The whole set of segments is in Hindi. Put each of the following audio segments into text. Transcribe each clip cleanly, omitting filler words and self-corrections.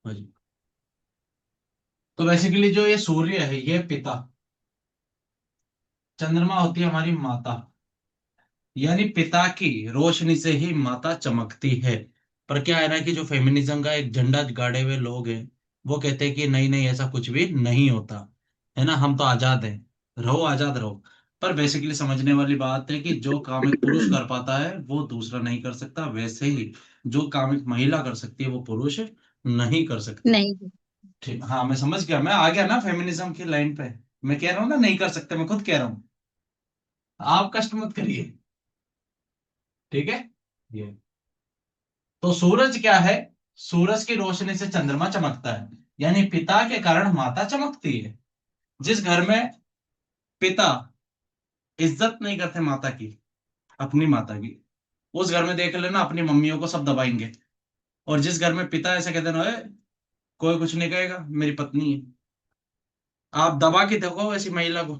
हाँ जी। तो बेसिकली जो ये सूर्य है ये पिता, चंद्रमा होती है हमारी माता, यानी पिता की रोशनी से ही माता चमकती है। पर क्या है ना कि जो फेमिनिज्म का एक झंडा गाड़े हुए लोग हैं, वो कहते हैं कि नहीं नहीं ऐसा कुछ भी नहीं होता, है ना, हम तो आजाद हैं, रहो आजाद रहो। पर बेसिकली समझने वाली बात है कि जो काम एक पुरुष कर पाता है वो दूसरा नहीं कर सकता, वैसे ही जो काम एक महिला कर सकती है वो पुरुष नहीं कर सकती। नहीं। ठीक, हाँ मैं समझ गया, मैं आ गया ना फेमिनिज्म की लाइन पे। मैं कह रहा हूँ ना नहीं कर सकते, मैं खुद कह रहा हूँ, आप कष्ट मत करिए। ठीक है। ये तो सूरज क्या है, सूरज की रोशनी से चंद्रमा चमकता है, यानी पिता के कारण माता चमकती है। जिस घर में पिता इज्जत नहीं करते माता की, अपनी माता की, उस घर में देख लेना अपनी मम्मियों को सब दबाएंगे। और जिस घर में पिता ऐसे कहते ना, "ए, कोई कुछ नहीं कहेगा, मेरी पत्नी है", आप दबा के देखो ऐसी महिला को।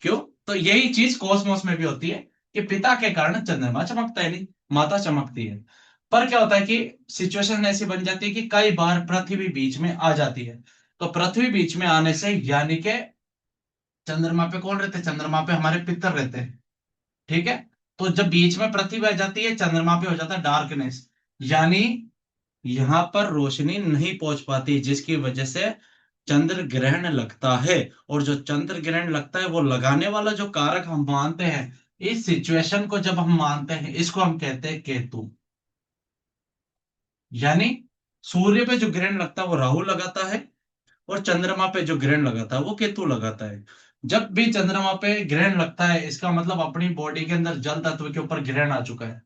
क्यों? तो यही चीज कॉस्मोस में भी होती है कि पिता के कारण चंद्रमा चमकता है, नहीं माता चमकती है। पर क्या होता है कि सिचुएशन ऐसी बन जाती है कि कई बार पृथ्वी बीच में आ जाती है। तो पृथ्वी बीच में आने से यानी कि चंद्रमा पे कौन रहते हैं, चंद्रमा पे हमारे पितर रहते हैं। ठीक है। तो जब बीच में पृथ्वी आ जाती है चंद्रमा पे हो जाता है डार्कनेस, यानी यहां पर रोशनी नहीं पहुंच पाती, जिसकी वजह से चंद्र ग्रहण लगता है। और जो चंद्र ग्रहण लगता है वो लगाने वाला जो कारक हम मानते हैं, इस सिचुएशन को जब हम मानते हैं इसको हम कहते हैं केतु। यानी सूर्य पे जो ग्रहण लगता है वो राहु लगाता है, और चंद्रमा पे जो ग्रहण लगाता है वो केतु लगाता है। जब भी चंद्रमा पे ग्रहण लगता है इसका मतलब अपनी बॉडी के अंदर जल तत्व के ऊपर ग्रहण आ चुका है।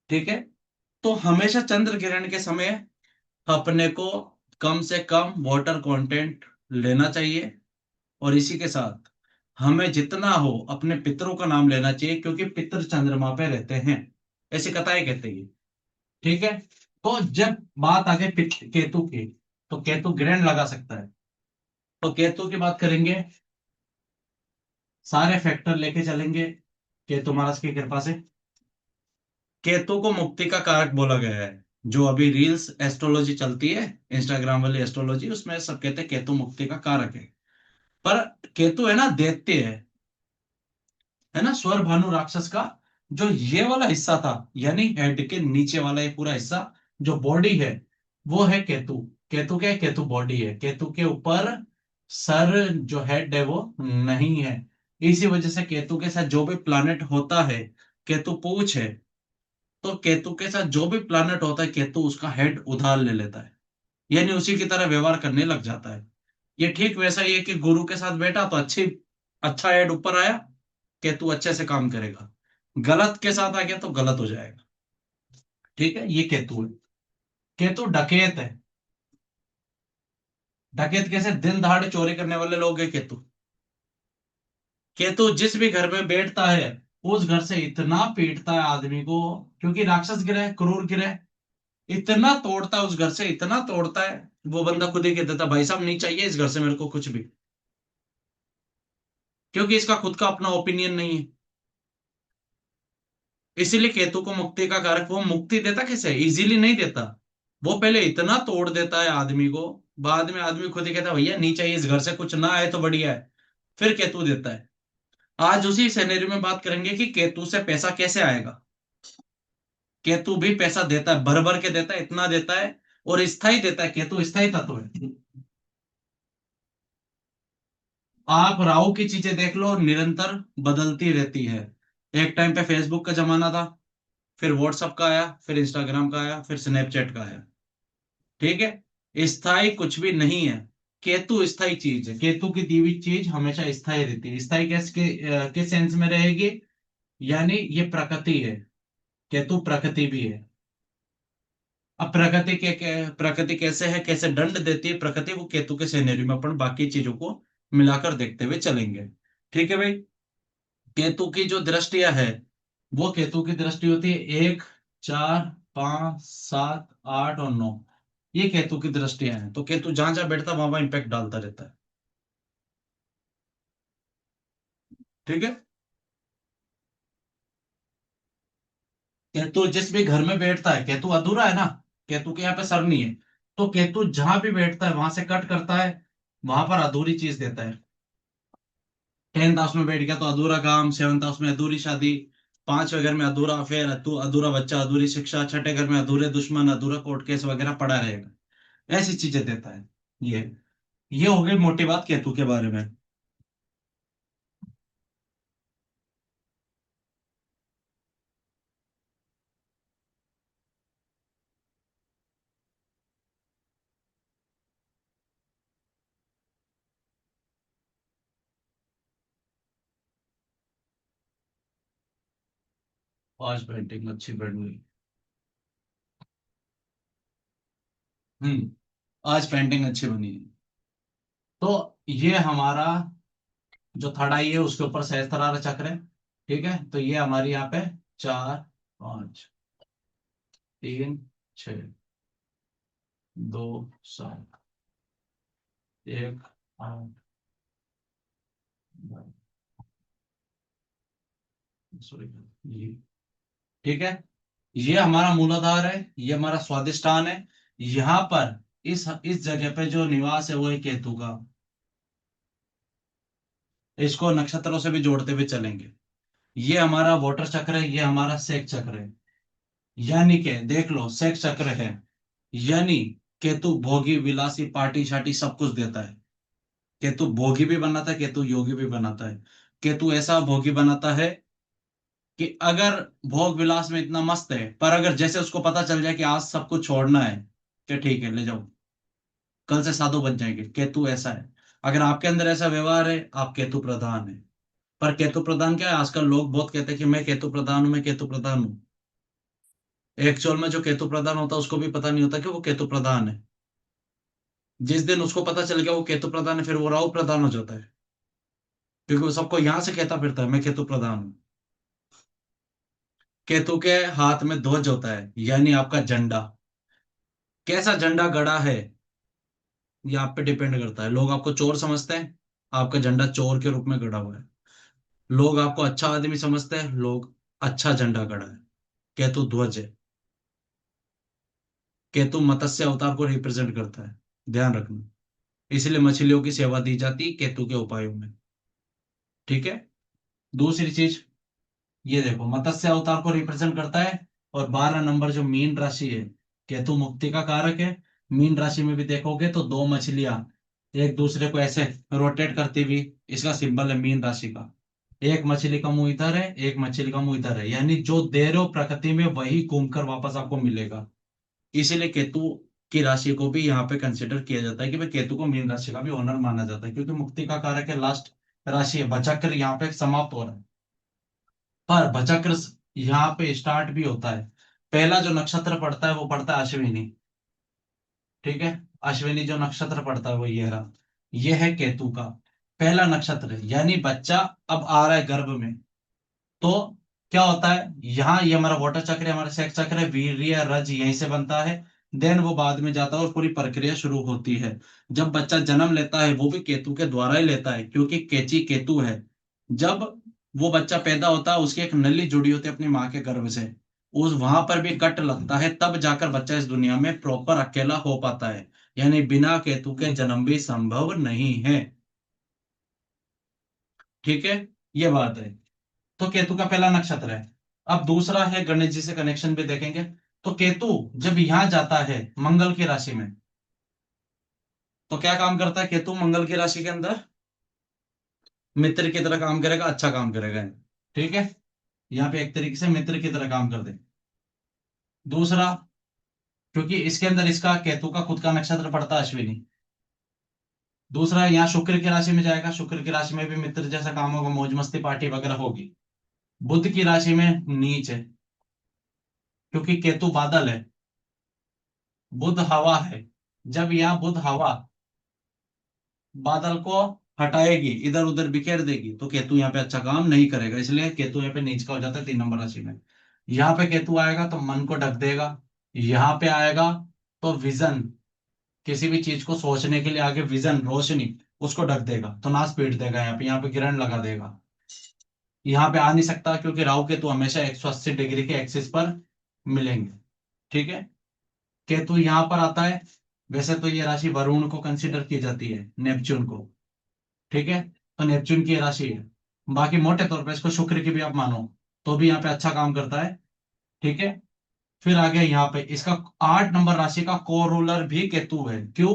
ठीक है। तो हमेशा चंद्र ग्रहण के समय अपने को कम से कम वाटर कंटेंट लेना चाहिए। और इसी के साथ हमें जितना हो अपने पितरों का नाम लेना चाहिए, क्योंकि पितर चंद्रमा पे रहते हैं, ऐसी कथाएं कहते हैं। ठीक है। तो जब बात आ गई केतु की, तो केतु ग्रहण लगा सकता है। तो केतु की बात करेंगे, सारे फैक्टर लेके चलेंगे केतु महाराज की कृपा से। केतु को मुक्ति का कारक बोला गया है। जो अभी रील्स एस्ट्रोलॉजी चलती है, इंस्टाग्राम वाली एस्ट्रोलॉजी, उसमें सब कहते हैं केतु मुक्ति का कारक है। पर केतु है ना दैत्य है ना, स्वर भानु राक्षस का जो ये वाला हिस्सा था, यानी हेड के नीचे वाला ये पूरा हिस्सा जो बॉडी है, वो है केतु। केतु क्या है, केतु बॉडी है, केतु के ऊपर सर जो हेड है वो नहीं है। इसी वजह से केतु के साथ जो भी प्लानेट होता है, केतु पूछ है, तो केतु के साथ जो भी प्लानेट होता है केतु उसका हेड उधार ले लेता है, यानी उसी की तरह व्यवहार करने लग जाता है। ये ठीक वैसा ही है कि गुरु के साथ बैठा तो अच्छी अच्छा हेड ऊपर आया, केतु अच्छे से काम करेगा, गलत के साथ आ गया तो गलत हो जाएगा। ठीक है, ये केतु है। केतु डकैत है। डकैत कैसे, दिन दहाड़े चोरी करने वाले लोग है केतु। केतु जिस भी घर में बैठता है उस घर से इतना पीटता है आदमी को, क्योंकि राक्षस ग्रह है, क्रूर ग्रह है, इतना तोड़ता है उस घर से, इतना तोड़ता है, वो बंदा खुद ही कह देता भाई साहब नहीं चाहिए इस घर से मेरे को कुछ भी, क्योंकि इसका खुद का अपना ओपिनियन नहीं है। इसीलिए केतु को मुक्ति का कारक, वो मुक्ति देता कैसे, इजीली नहीं देता। वो पहले इतना तोड़ देता है आदमी को, बाद में आदमी खुद ही कहता है भैया नहीं चाहिए इस घर से, कुछ ना आए तो बढ़िया है, फिर केतु देता है। आज उसी सिनेरियो में बात करेंगे कि केतु से पैसा कैसे आएगा। केतु भी पैसा देता है, भर भर के देता है, इतना देता है, और स्थाई देता है, केतु स्थाई तत्व है। आप राहु की चीजें देख लो, निरंतर बदलती रहती है। एक टाइम पे फेसबुक का जमाना था, फिर व्हाट्सएप का आया, फिर इंस्टाग्राम का आया, फिर स्नैपचैट का आया। ठीक है, स्थायी कुछ भी नहीं है। केतु स्थायी चीज है, केतु की दी हुई चीज हमेशा स्थायी रहती है। स्थायी किस सेंस में रहेगी, यानी ये प्रकृति है, केतु प्रकृति भी है। अब प्रकृति कैसे है, कैसे दंड देती है प्रकृति, वो केतु के सिनेरियो में अपन बाकी चीजों को मिलाकर देखते हुए चलेंगे। ठीक है भाई। केतु की जो दृष्टियां है, वो केतु की दृष्टि होती है 1, 4, 5, 7, 8 और 9। ये केतु की दृष्टियां हैं, तो केतु जहां जहां बैठता है वहां वहां इंपैक्ट डालता रहता है। ठीक है। केतु जिस भी घर में बैठता है, केतु अधूरा है ना, केतु के यहाँ पे सर नहीं है, तो केतु जहां भी बैठता है वहां से कट करता है, वहां पर अधूरी चीज देता है। 10th हाउस में बैठ गया तो अधूरा काम, 7th हाउस में अधूरी शादी, 5वें घर में अधूरा अफेयर, अधूरा बच्चा, अधूरी शिक्षा, छठे घर में अधूरे दुश्मन, अधूरा कोर्ट केस वगैरह पड़ा रहेगा। ऐसी चीजें देता है ये ये हो गई मोटी बात केतु के बारे में। 5 पेंटिंग अच्छी बन गई। हम्म। आज पेंटिंग अच्छी बनी है। तो ये हमारा जो थर्ड आई है उसके ऊपर सहस्त्रार चक्र है। ठीक है, तो ये हमारी यहाँ पे 4, 5, 3, 6, 2, 7, 1, 8, सॉरी ये। ठीक है, ये हमारा मूलाधार है, ये हमारा स्वादिष्टान है। यहाँ पर इस जगह पे जो निवास है वो है केतु का। इसको नक्षत्रों से भी जोड़ते हुए चलेंगे। ये हमारा वाटर चक्र है, ये हमारा सेक चक्र है। यानी कि देख लो, सेक चक्र है, यानी केतु भोगी विलासी पार्टी शाटी सब कुछ देता है। केतु भोगी भी बनाता है, केतु योगी भी बनाता है। केतु ऐसा भोगी बनाता है कि अगर भोग विलास में इतना मस्त है, पर अगर जैसे उसको पता चल जाए कि आज सब कुछ छोड़ना है, कि ठीक है ले जाओ, कल से साधु बन जाएंगे, केतु ऐसा है। अगर आपके अंदर ऐसा व्यवहार है, आप केतु प्रधान है। पर केतु प्रधान क्या है, आजकल लोग बहुत कहते हैं कि मैं केतु प्रधान हूं, मैं केतु प्रधान हूं। एक्चुअल में जो केतु प्रधान होता है उसको भी पता नहीं होता कि वो केतु प्रधान है। जिस दिन उसको पता चल गया वो केतु प्रधान है, फिर वो राहु प्रधान हो जाता है, क्योंकि वो सबको यहां से कहता फिरता है मैं केतु प्रधान हूं। केतु के हाथ में ध्वज होता है, यानी आपका झंडा। कैसा झंडा गड़ा है ये आप पे डिपेंड करता है। लोग आपको चोर समझते हैं, आपका झंडा चोर के रूप में गड़ा हुआ है। लोग आपको अच्छा आदमी समझते हैं, लोग अच्छा झंडा गड़ा है। केतु ध्वज है। केतु मत्स्य अवतार को रिप्रेजेंट करता है, ध्यान रखना। इसलिए मछलियों की सेवा दी जाती है केतु के उपायों में। ठीक है। दूसरी चीज, ये देखो मत्स्य अवतार को रिप्रेजेंट करता है। और 12 नंबर जो मीन राशि है, केतु मुक्ति का कारक है। मीन राशि में भी देखोगे तो दो मछलियां एक दूसरे को ऐसे रोटेट करती हुई, इसका सिंबल है मीन राशि का। एक मछली का मुंह इधर है, एक मछली का मुंह इधर है, यानी जो दे रहे हो प्रकृति में वही घूमकर वापस आपको मिलेगा। इसीलिए केतु की राशि को भी यहाँ पे कंसिडर किया जाता है कि भाई केतु को मीन राशि का भी ओनर माना जाता है, क्योंकि मुक्ति का कारक है, लास्ट राशि है। बचक्र यहाँ पे समाप्त हो रहा है, पर भचक्र यहाँ पे स्टार्ट भी होता है। पहला जो नक्षत्र पड़ता है वो पड़ता है अश्विनी। ठीक है, अश्विनी जो नक्षत्र पड़ता है वो ये रहा, ये है केतु का पहला नक्षत्र है, यानी बच्चा अब आ रहा है गर्भ में। तो क्या होता है, यहाँ ये हमारा वाटर चक्र है, हमारा सेक्स चक्र है, वीर्य रज यहीं से बनता है। देन वो बाद में जाता है और पूरी प्रक्रिया शुरू होती है। जब बच्चा जन्म लेता है वो भी केतु के द्वारा ही लेता है, क्योंकि केची केतु है। जब वो बच्चा पैदा होता है उसकी एक नली जुड़ी होती है अपनी माँ के गर्भ से, उस वहां पर भी कट लगता है, तब जाकर बच्चा इस दुनिया में प्रॉपर अकेला हो पाता है। यानी बिना केतु के जन्म भी संभव नहीं है। ठीक है, ये बात है। तो केतु का पहला नक्षत्र है। अब दूसरा है, गणेश जी से कनेक्शन भी देखेंगे। तो केतु जब यहां जाता है मंगल की राशि में, तो क्या काम करता है केतु मंगल की राशि के अंदर? मित्र की तरह काम करेगा, अच्छा काम करेगा। ठीक है, यहाँ पे एक तरीके से मित्र की तरह काम कर दे। दूसरा, क्योंकि इसके अंदर इसका केतु का खुद का नक्षत्र पड़ता है अश्विनी। दूसरा, यहाँ शुक्र की राशि में जाएगा, शुक्र की राशि में भी मित्र जैसा काम होगा, मौज मस्ती पार्टी वगैरह होगी। बुध की राशि में नीच है, क्योंकि केतु बादल है, बुध हवा है। जब यहाँ बुध हवा बादल को हटाएगी, इधर उधर बिखेर देगी, तो केतु यहाँ पे अच्छा काम नहीं करेगा, इसलिए केतु यहाँ पे नीच का हो जाता है 3 नंबर राशि में। यहाँ पे केतु आएगा तो मन को ढक देगा। यहाँ पे आएगा तो विजन, किसी भी चीज को सोचने के लिए आगे विजन रोशनी उसको ढक देगा, तो नाश पीट देगा, यहाँ पे ग्रहण लगा देगा। यहाँ पे आ नहीं सकता, क्योंकि राहु केतु हमेशा 180 डिग्री के एक्सिस पर मिलेंगे। ठीक है, केतु यहां पर आता है। वैसे तो ये राशि वरुण को कंसिडर की जाती है, नेपच्यून को। ठीक है, तो नेपच्यून की ये राशि है। बाकी मोटे तौर पे इसको शुक्र की भी आप मानो तो भी यहाँ पे अच्छा काम करता है। ठीक है, फिर आ गया यहाँ पे इसका 8 नंबर राशि का को रूलर भी केतु है। क्यों?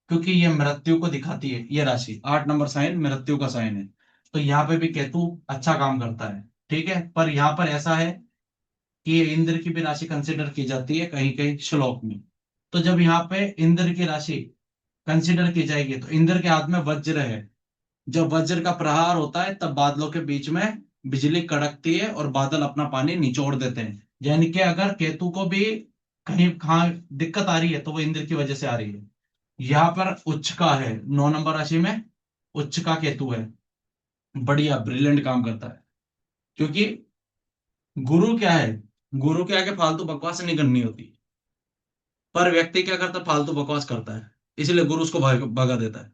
क्योंकि ये मृत्यु को दिखाती है, ये राशि 8 नंबर साइन मृत्यु का साइन है। तो यहाँ पे भी केतु अच्छा काम करता है। ठीक है, पर यहाँ पर ऐसा है कि ये इंद्र की भी राशि कंसिडर की जाती है कहीं कहीं श्लोक में। तो जब यहाँ पे इंद्र की राशि कंसिडर की जाएगी तो इंद्र के हाथ में वज्र है। जब वज्र का प्रहार होता है तब बादलों के बीच में बिजली कड़कती है और बादल अपना पानी निचोड़ देते हैं। यानी कि अगर केतु को भी कहीं कहाँ दिक्कत आ रही है तो वो इंद्र की वजह से आ रही है। यहाँ पर उच्च का है, 9 नंबर राशि में उच्च का केतु है। बढ़िया ब्रिलियंट काम करता है। क्योंकि गुरु क्या है, गुरु के आगे फालतू बकवास नहीं करनी होती। पर व्यक्ति क्या करता है, फालतू बकवास करता है, इसलिए गुरु उसको भगा देता है।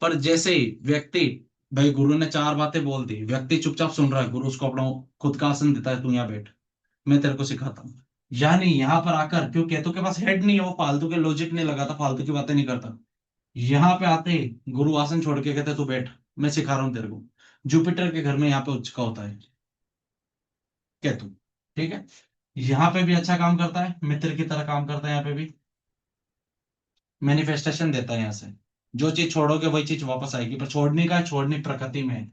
पर जैसे ही व्यक्ति, भाई गुरु ने 4 बातें बोल दी, व्यक्ति चुपचाप सुन रहा है, गुरु उसको अपना खुद का आसन देता है, तू यहाँ बैठ, मैं तेरे को सिखाता हूँ। यानी यहाँ पर आकर, क्यों केतु के पास हेड नहीं है, वो फालतू के लॉजिक नहीं लगाता, फालतू की बातें नहीं करता। यहाँ पे आते ही गुरु आसन छोड़ के कहते तू बैठ, मैं सिखा रहा हूँ तेरे को। जुपिटर के घर में यहाँ पे उच्च का होता है केतु। ठीक है, यहाँ पे भी अच्छा काम करता है, मित्र की तरह काम करता है यहाँ पे भी। मैनिफेस्टेशन देता है यहाँ से, जो चीज छोड़ोगे वही चीज वापस आएगी, पर छोड़ने का है, छोड़नी प्रकृति में है।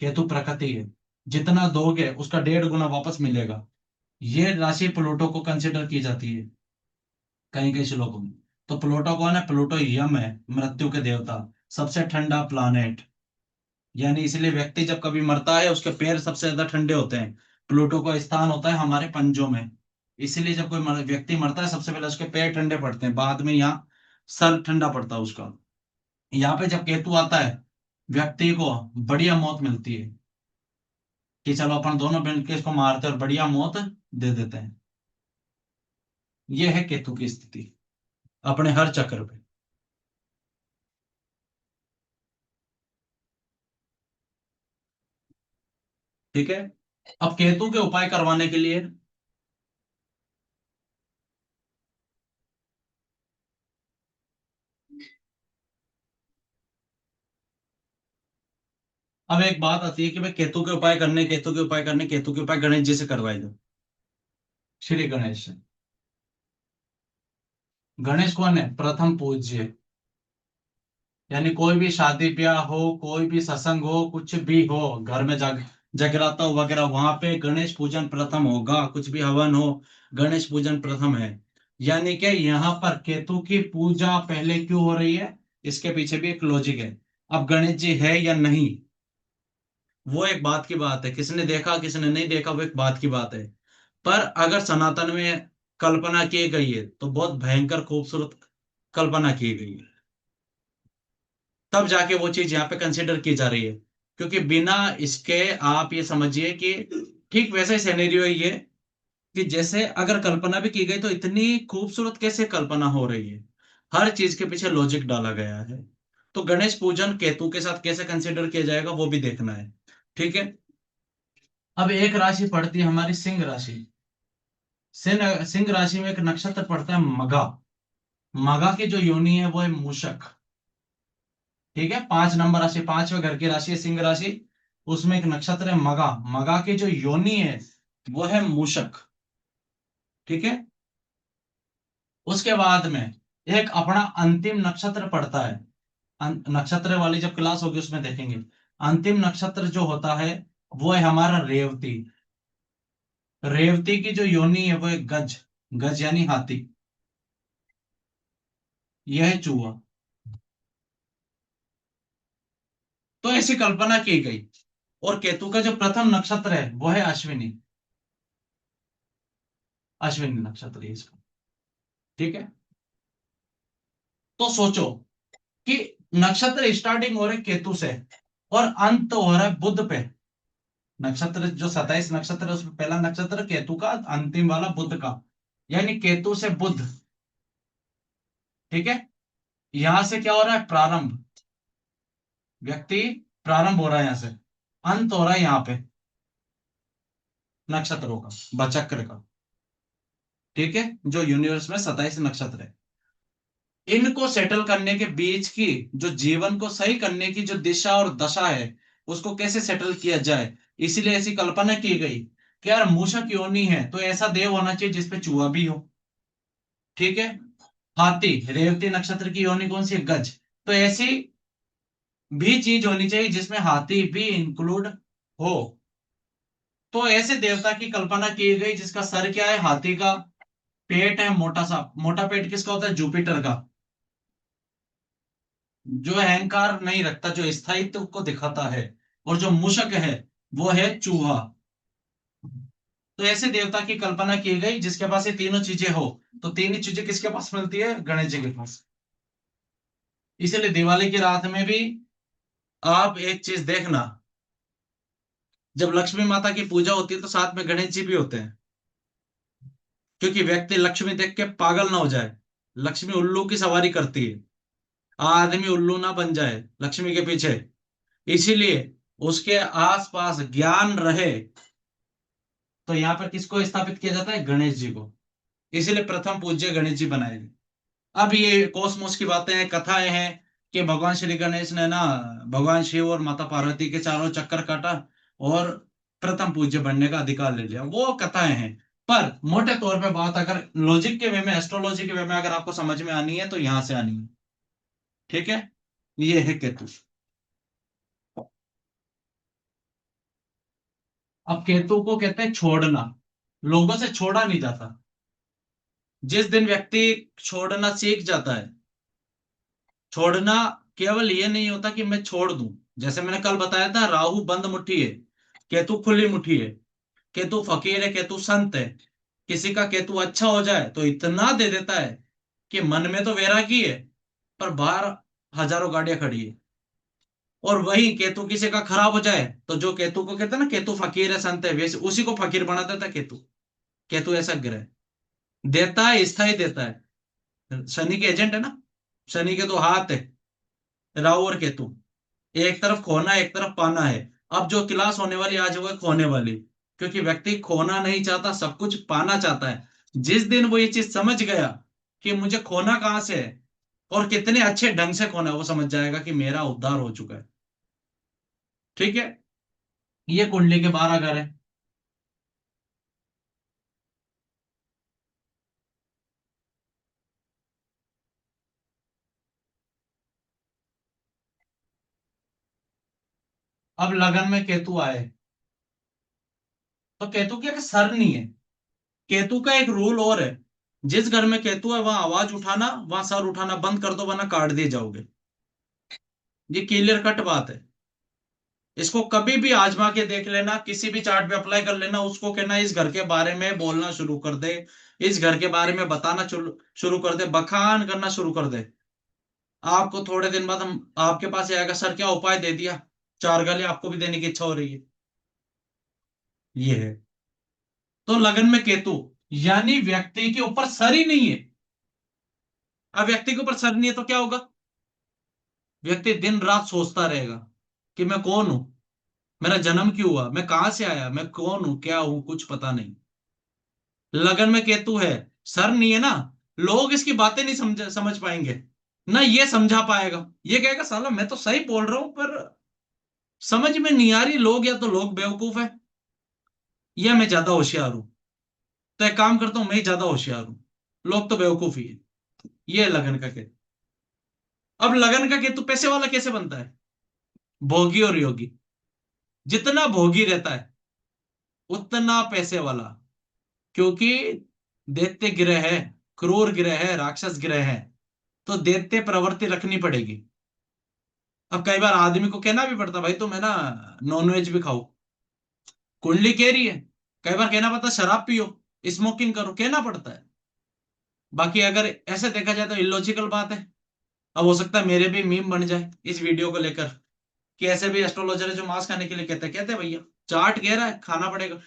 केतु प्रकृति है, जितना दोगे उसका 1.5 गुना वापस मिलेगा। ये राशि प्लूटो को कंसिडर की जाती है कहीं कहीं श्लोकों में। तो प्लूटो कौन है? प्लूटो यम है, मृत्यु के देवता, सबसे ठंडा प्लानेट। यानी इसलिए व्यक्ति जब कभी मरता है उसके पैर सबसे ज्यादा ठंडे होते हैं। प्लूटो का स्थान होता है हमारे पंजों में। इसलिए जब कोई व्यक्ति मरता है सबसे पहले उसके पैर ठंडे पड़ते हैं, बाद में यहाँ सर ठंडा पड़ता है उसका। यहाँ पे जब केतु आता है व्यक्ति को बढ़िया मौत मिलती है, कि चलो अपन दोनों मिलकर इसको मारते हैं और बढ़िया मौत दे देते हैं। ये है केतु की स्थिति अपने हर चक्र पे। ठीक है, अब केतु के उपाय करवाने के लिए, अब एक बात आती है कि भाई केतु के उपाय करने, केतु के उपाय करने, केतु के उपाय गणेश जी से करवाए जाओ। श्री गणेश से। गणेश कौन है? प्रथम पूज्य। यानी कोई भी शादी ब्याह हो, कोई भी सत्संग हो, कुछ भी हो, घर में जगराता हो वगैरह, वहां पे गणेश पूजन प्रथम होगा। कुछ भी हवन हो, गणेश पूजन प्रथम है। यानी कि यहाँ पर केतु की पूजा पहले क्यों हो रही है, इसके पीछे भी एक लॉजिक है। अब गणेश जी है या नहीं, वो एक बात की बात है, किसने देखा किसने नहीं देखा वो एक बात की बात है। पर अगर सनातन में कल्पना की गई है तो बहुत भयंकर खूबसूरत कल्पना की गई है, तब जाके वो चीज यहाँ पे कंसिडर की जा रही है। क्योंकि बिना इसके आप ये समझिए कि ठीक वैसा ही सिनेरियो है ये, कि जैसे अगर कल्पना भी की गई तो इतनी खूबसूरत कैसे कल्पना हो रही है, हर चीज के पीछे लॉजिक डाला गया है। तो गणेश पूजन केतु के साथ कैसे कंसिडर किया जाएगा वो भी देखना है। ठीक है, अब एक राशि पड़ती है हमारी सिंह राशि। सिंह सिंह राशि में एक नक्षत्र पड़ता है मघा। मघा की जो योनि है वो है मूषक। ठीक है, 5 नंबर राशि, 5वें घर की राशि है सिंह राशि। उसमें एक नक्षत्र है मगा। मगा की जो योनि है वो है मूषक। ठीक है, उसके बाद में एक अपना अंतिम नक्षत्र पड़ता है। नक्षत्र वाली जब क्लास होगी उसमें देखेंगे। अंतिम नक्षत्र जो होता है वो है हमारा रेवती। रेवती की जो योनि है वो है गज। गज यानी हाथी। यह है चूहा। तो ऐसी कल्पना की गई। और केतु का जो प्रथम नक्षत्र है वो है अश्विनी। अश्विनी नक्षत्र है इसका। ठीक है, तो सोचो कि नक्षत्र स्टार्टिंग हो रहे केतु से और अंत हो रहा है बुध पे। नक्षत्र जो 27 नक्षत्र है उसमें पहला नक्षत्र केतु का, अंतिम वाला बुध का। यानी केतु से बुध। ठीक है, यहां से क्या हो रहा है? प्रारंभ। व्यक्ति प्रारंभ हो रहा है यहां से, अंत हो रहा है यहां पे नक्षत्रों का, बचक्र का। ठीक है, जो यूनिवर्स में 27 नक्षत्र है, इनको सेटल करने के बीच की जो जीवन को सही करने की जो दिशा और दशा है, उसको कैसे सेटल किया जाए, इसीलिए ऐसी कल्पना की गई कि यार मूषक योनि है तो ऐसा देव होना चाहिए जिसपे चूहा भी हो। ठीक है। हाथी, रेवती नक्षत्र की योनि कौन सी है? गज। तो ऐसी भी चीज होनी चाहिए जिसमें हाथी भी इंक्लूड हो। तो ऐसे देवता की कल्पना की गई जिसका सर क्या है? हाथी का। पेट है मोटा सा। मोटा पेट किसका होता है? जुपिटर का। जो अहंकार नहीं रखता, जो स्थायित्व को दिखाता है। और जो मूषक है वो है चूहा। तो ऐसे देवता की कल्पना की गई जिसके पास ये तीनों चीजें हो। तो तीन ही चीजें किसके पास मिलती है? गणेश जी के पास। इसीलिए दिवाली की रात में भी आप एक चीज देखना, जब लक्ष्मी माता की पूजा होती है तो साथ में गणेश जी भी होते हैं। क्योंकि व्यक्ति लक्ष्मी देख के पागल ना हो जाए। लक्ष्मी उल्लू की सवारी करती है। आदमी उल्लू ना बन जाए लक्ष्मी के पीछे। इसीलिए उसके आसपास ज्ञान रहे, तो यहाँ पर किसको स्थापित किया जाता है? गणेश जी को। इसीलिए प्रथम पूज्य गणेश जी बनाए गए। अब ये कॉस्मोस की बातें हैं, कथाएं हैं कि भगवान श्री गणेश ने ना भगवान शिव और माता पार्वती के चारों चक्कर काटा और प्रथम पूज्य बनने का अधिकार ले लिया, वो कथाएं हैं। पर मोटे तौर पे बात अगर लॉजिक के वे में, एस्ट्रोलॉजी के वे में अगर आपको समझ में आनी है तो यहां से आनी है। ठीक है। ये है केतु। अब केतु को कहते हैं छोड़ना। लोगों से छोड़ा नहीं जाता। जिस दिन व्यक्ति छोड़ना सीख जाता है, छोड़ना केवल ये नहीं होता कि मैं छोड़ दूं। जैसे मैंने कल बताया था, राहु बंद मुट्ठी है, केतु खुली मुट्ठी है। केतु फकीर है, केतु संत है। किसी का केतु अच्छा हो जाए तो इतना दे देता है कि मन में तो वैरागी है, पर बाहर हजारों गाड़ियां खड़ी है। और वही केतु किसी का खराब हो जाए तो जो केतु को कहते हैं ना, केतु फकीर है, संत है, वैसे उसी को फकीर बना देता है केतु। केतु ऐसा ग्रह देता है, स्थायी देता है। शनि के एजेंट है ना। शनि के तो हाथ है, राहु और केतु। एक तरफ खोना, एक तरफ पाना है। अब जो क्लास होने वाली आज वो है खोने वाली। क्योंकि व्यक्ति खोना नहीं चाहता, सब कुछ पाना चाहता है। जिस दिन वो ये चीज समझ गया कि मुझे खोना कहाँ से है और कितने अच्छे ढंग से खोना है, वो समझ जाएगा कि मेरा उद्धार हो चुका है। ठीक है। ये कुंडली के 12 घर है। अब लगन में केतु आए तो केतु की एक सर नहीं है। केतु का एक रूल और है, जिस घर में केतु है वहां आवाज उठाना, वहां सर उठाना बंद कर दो वरना काट दिए जाओगे। ये क्लियर कट बात है। इसको कभी भी आजमा के देख लेना, किसी भी चार्ट पे अप्लाई कर लेना, उसको कहना इस घर के बारे में बोलना शुरू कर दे, इस घर के बारे में बताना शुरू कर दे, बखान करना शुरू कर दे। आपको थोड़े दिन बाद हम आपके पास ही आएगा, सर क्या उपाय दे दिया, 4 गाली आपको भी देने की इच्छा हो रही है। ये है। तो लगन में केतु, यानी व्यक्ति के ऊपर सर ही नहीं है। अब व्यक्ति के ऊपर सर नहीं है तो क्या होगा? व्यक्ति दिन रात सोचता रहेगा कि मैं कौन हूं, मेरा जन्म क्यों हुआ, मैं कहां से आया, मैं कौन हूं, क्या हूं, कुछ पता नहीं। लगन में केतु है, सर नहीं है ना, लोग इसकी बातें नहीं समझ पाएंगे, ना ये समझा पाएगा। ये कहेगा साला मैं तो सही बोल रहा हूं पर समझ में नहीं आ रही, लोग या तो लोग बेवकूफ है या मैं ज्यादा होशियार हूं। तो एक काम करता हूं, मैं ही ज्यादा होशियार हूं, लोग तो बेवकूफ ही है। ये है लगन का केतु। अब लगन का केतु पैसे वाला कैसे बनता है? भोगी और योगी। जितना भोगी रहता है उतना पैसे वाला। क्योंकि दैत्य ग्रह है, क्रूर ग्रह है, राक्षस ग्रह है, तो दैत्य प्रवृत्ति रखनी पड़ेगी। अब कई बार आदमी को कहना भी पड़ता भाई तुम है ना नॉनवेज भी खाओ, कुंडली कह रही है। कई बार कहना पड़ता शराब पियो, स्मोकिंग करो, कहना पड़ता है। बाकी अगर ऐसे देखा जाए तो इलॉजिकल बात है। अब हो सकता है मेरे भी मीम बन जाए इस वीडियो को लेकर कि ऐसे भी एस्ट्रोलॉजर है जो मांस खाने के लिए कहते हैं भैया चार्ट कह रहा है खाना पड़ेगा।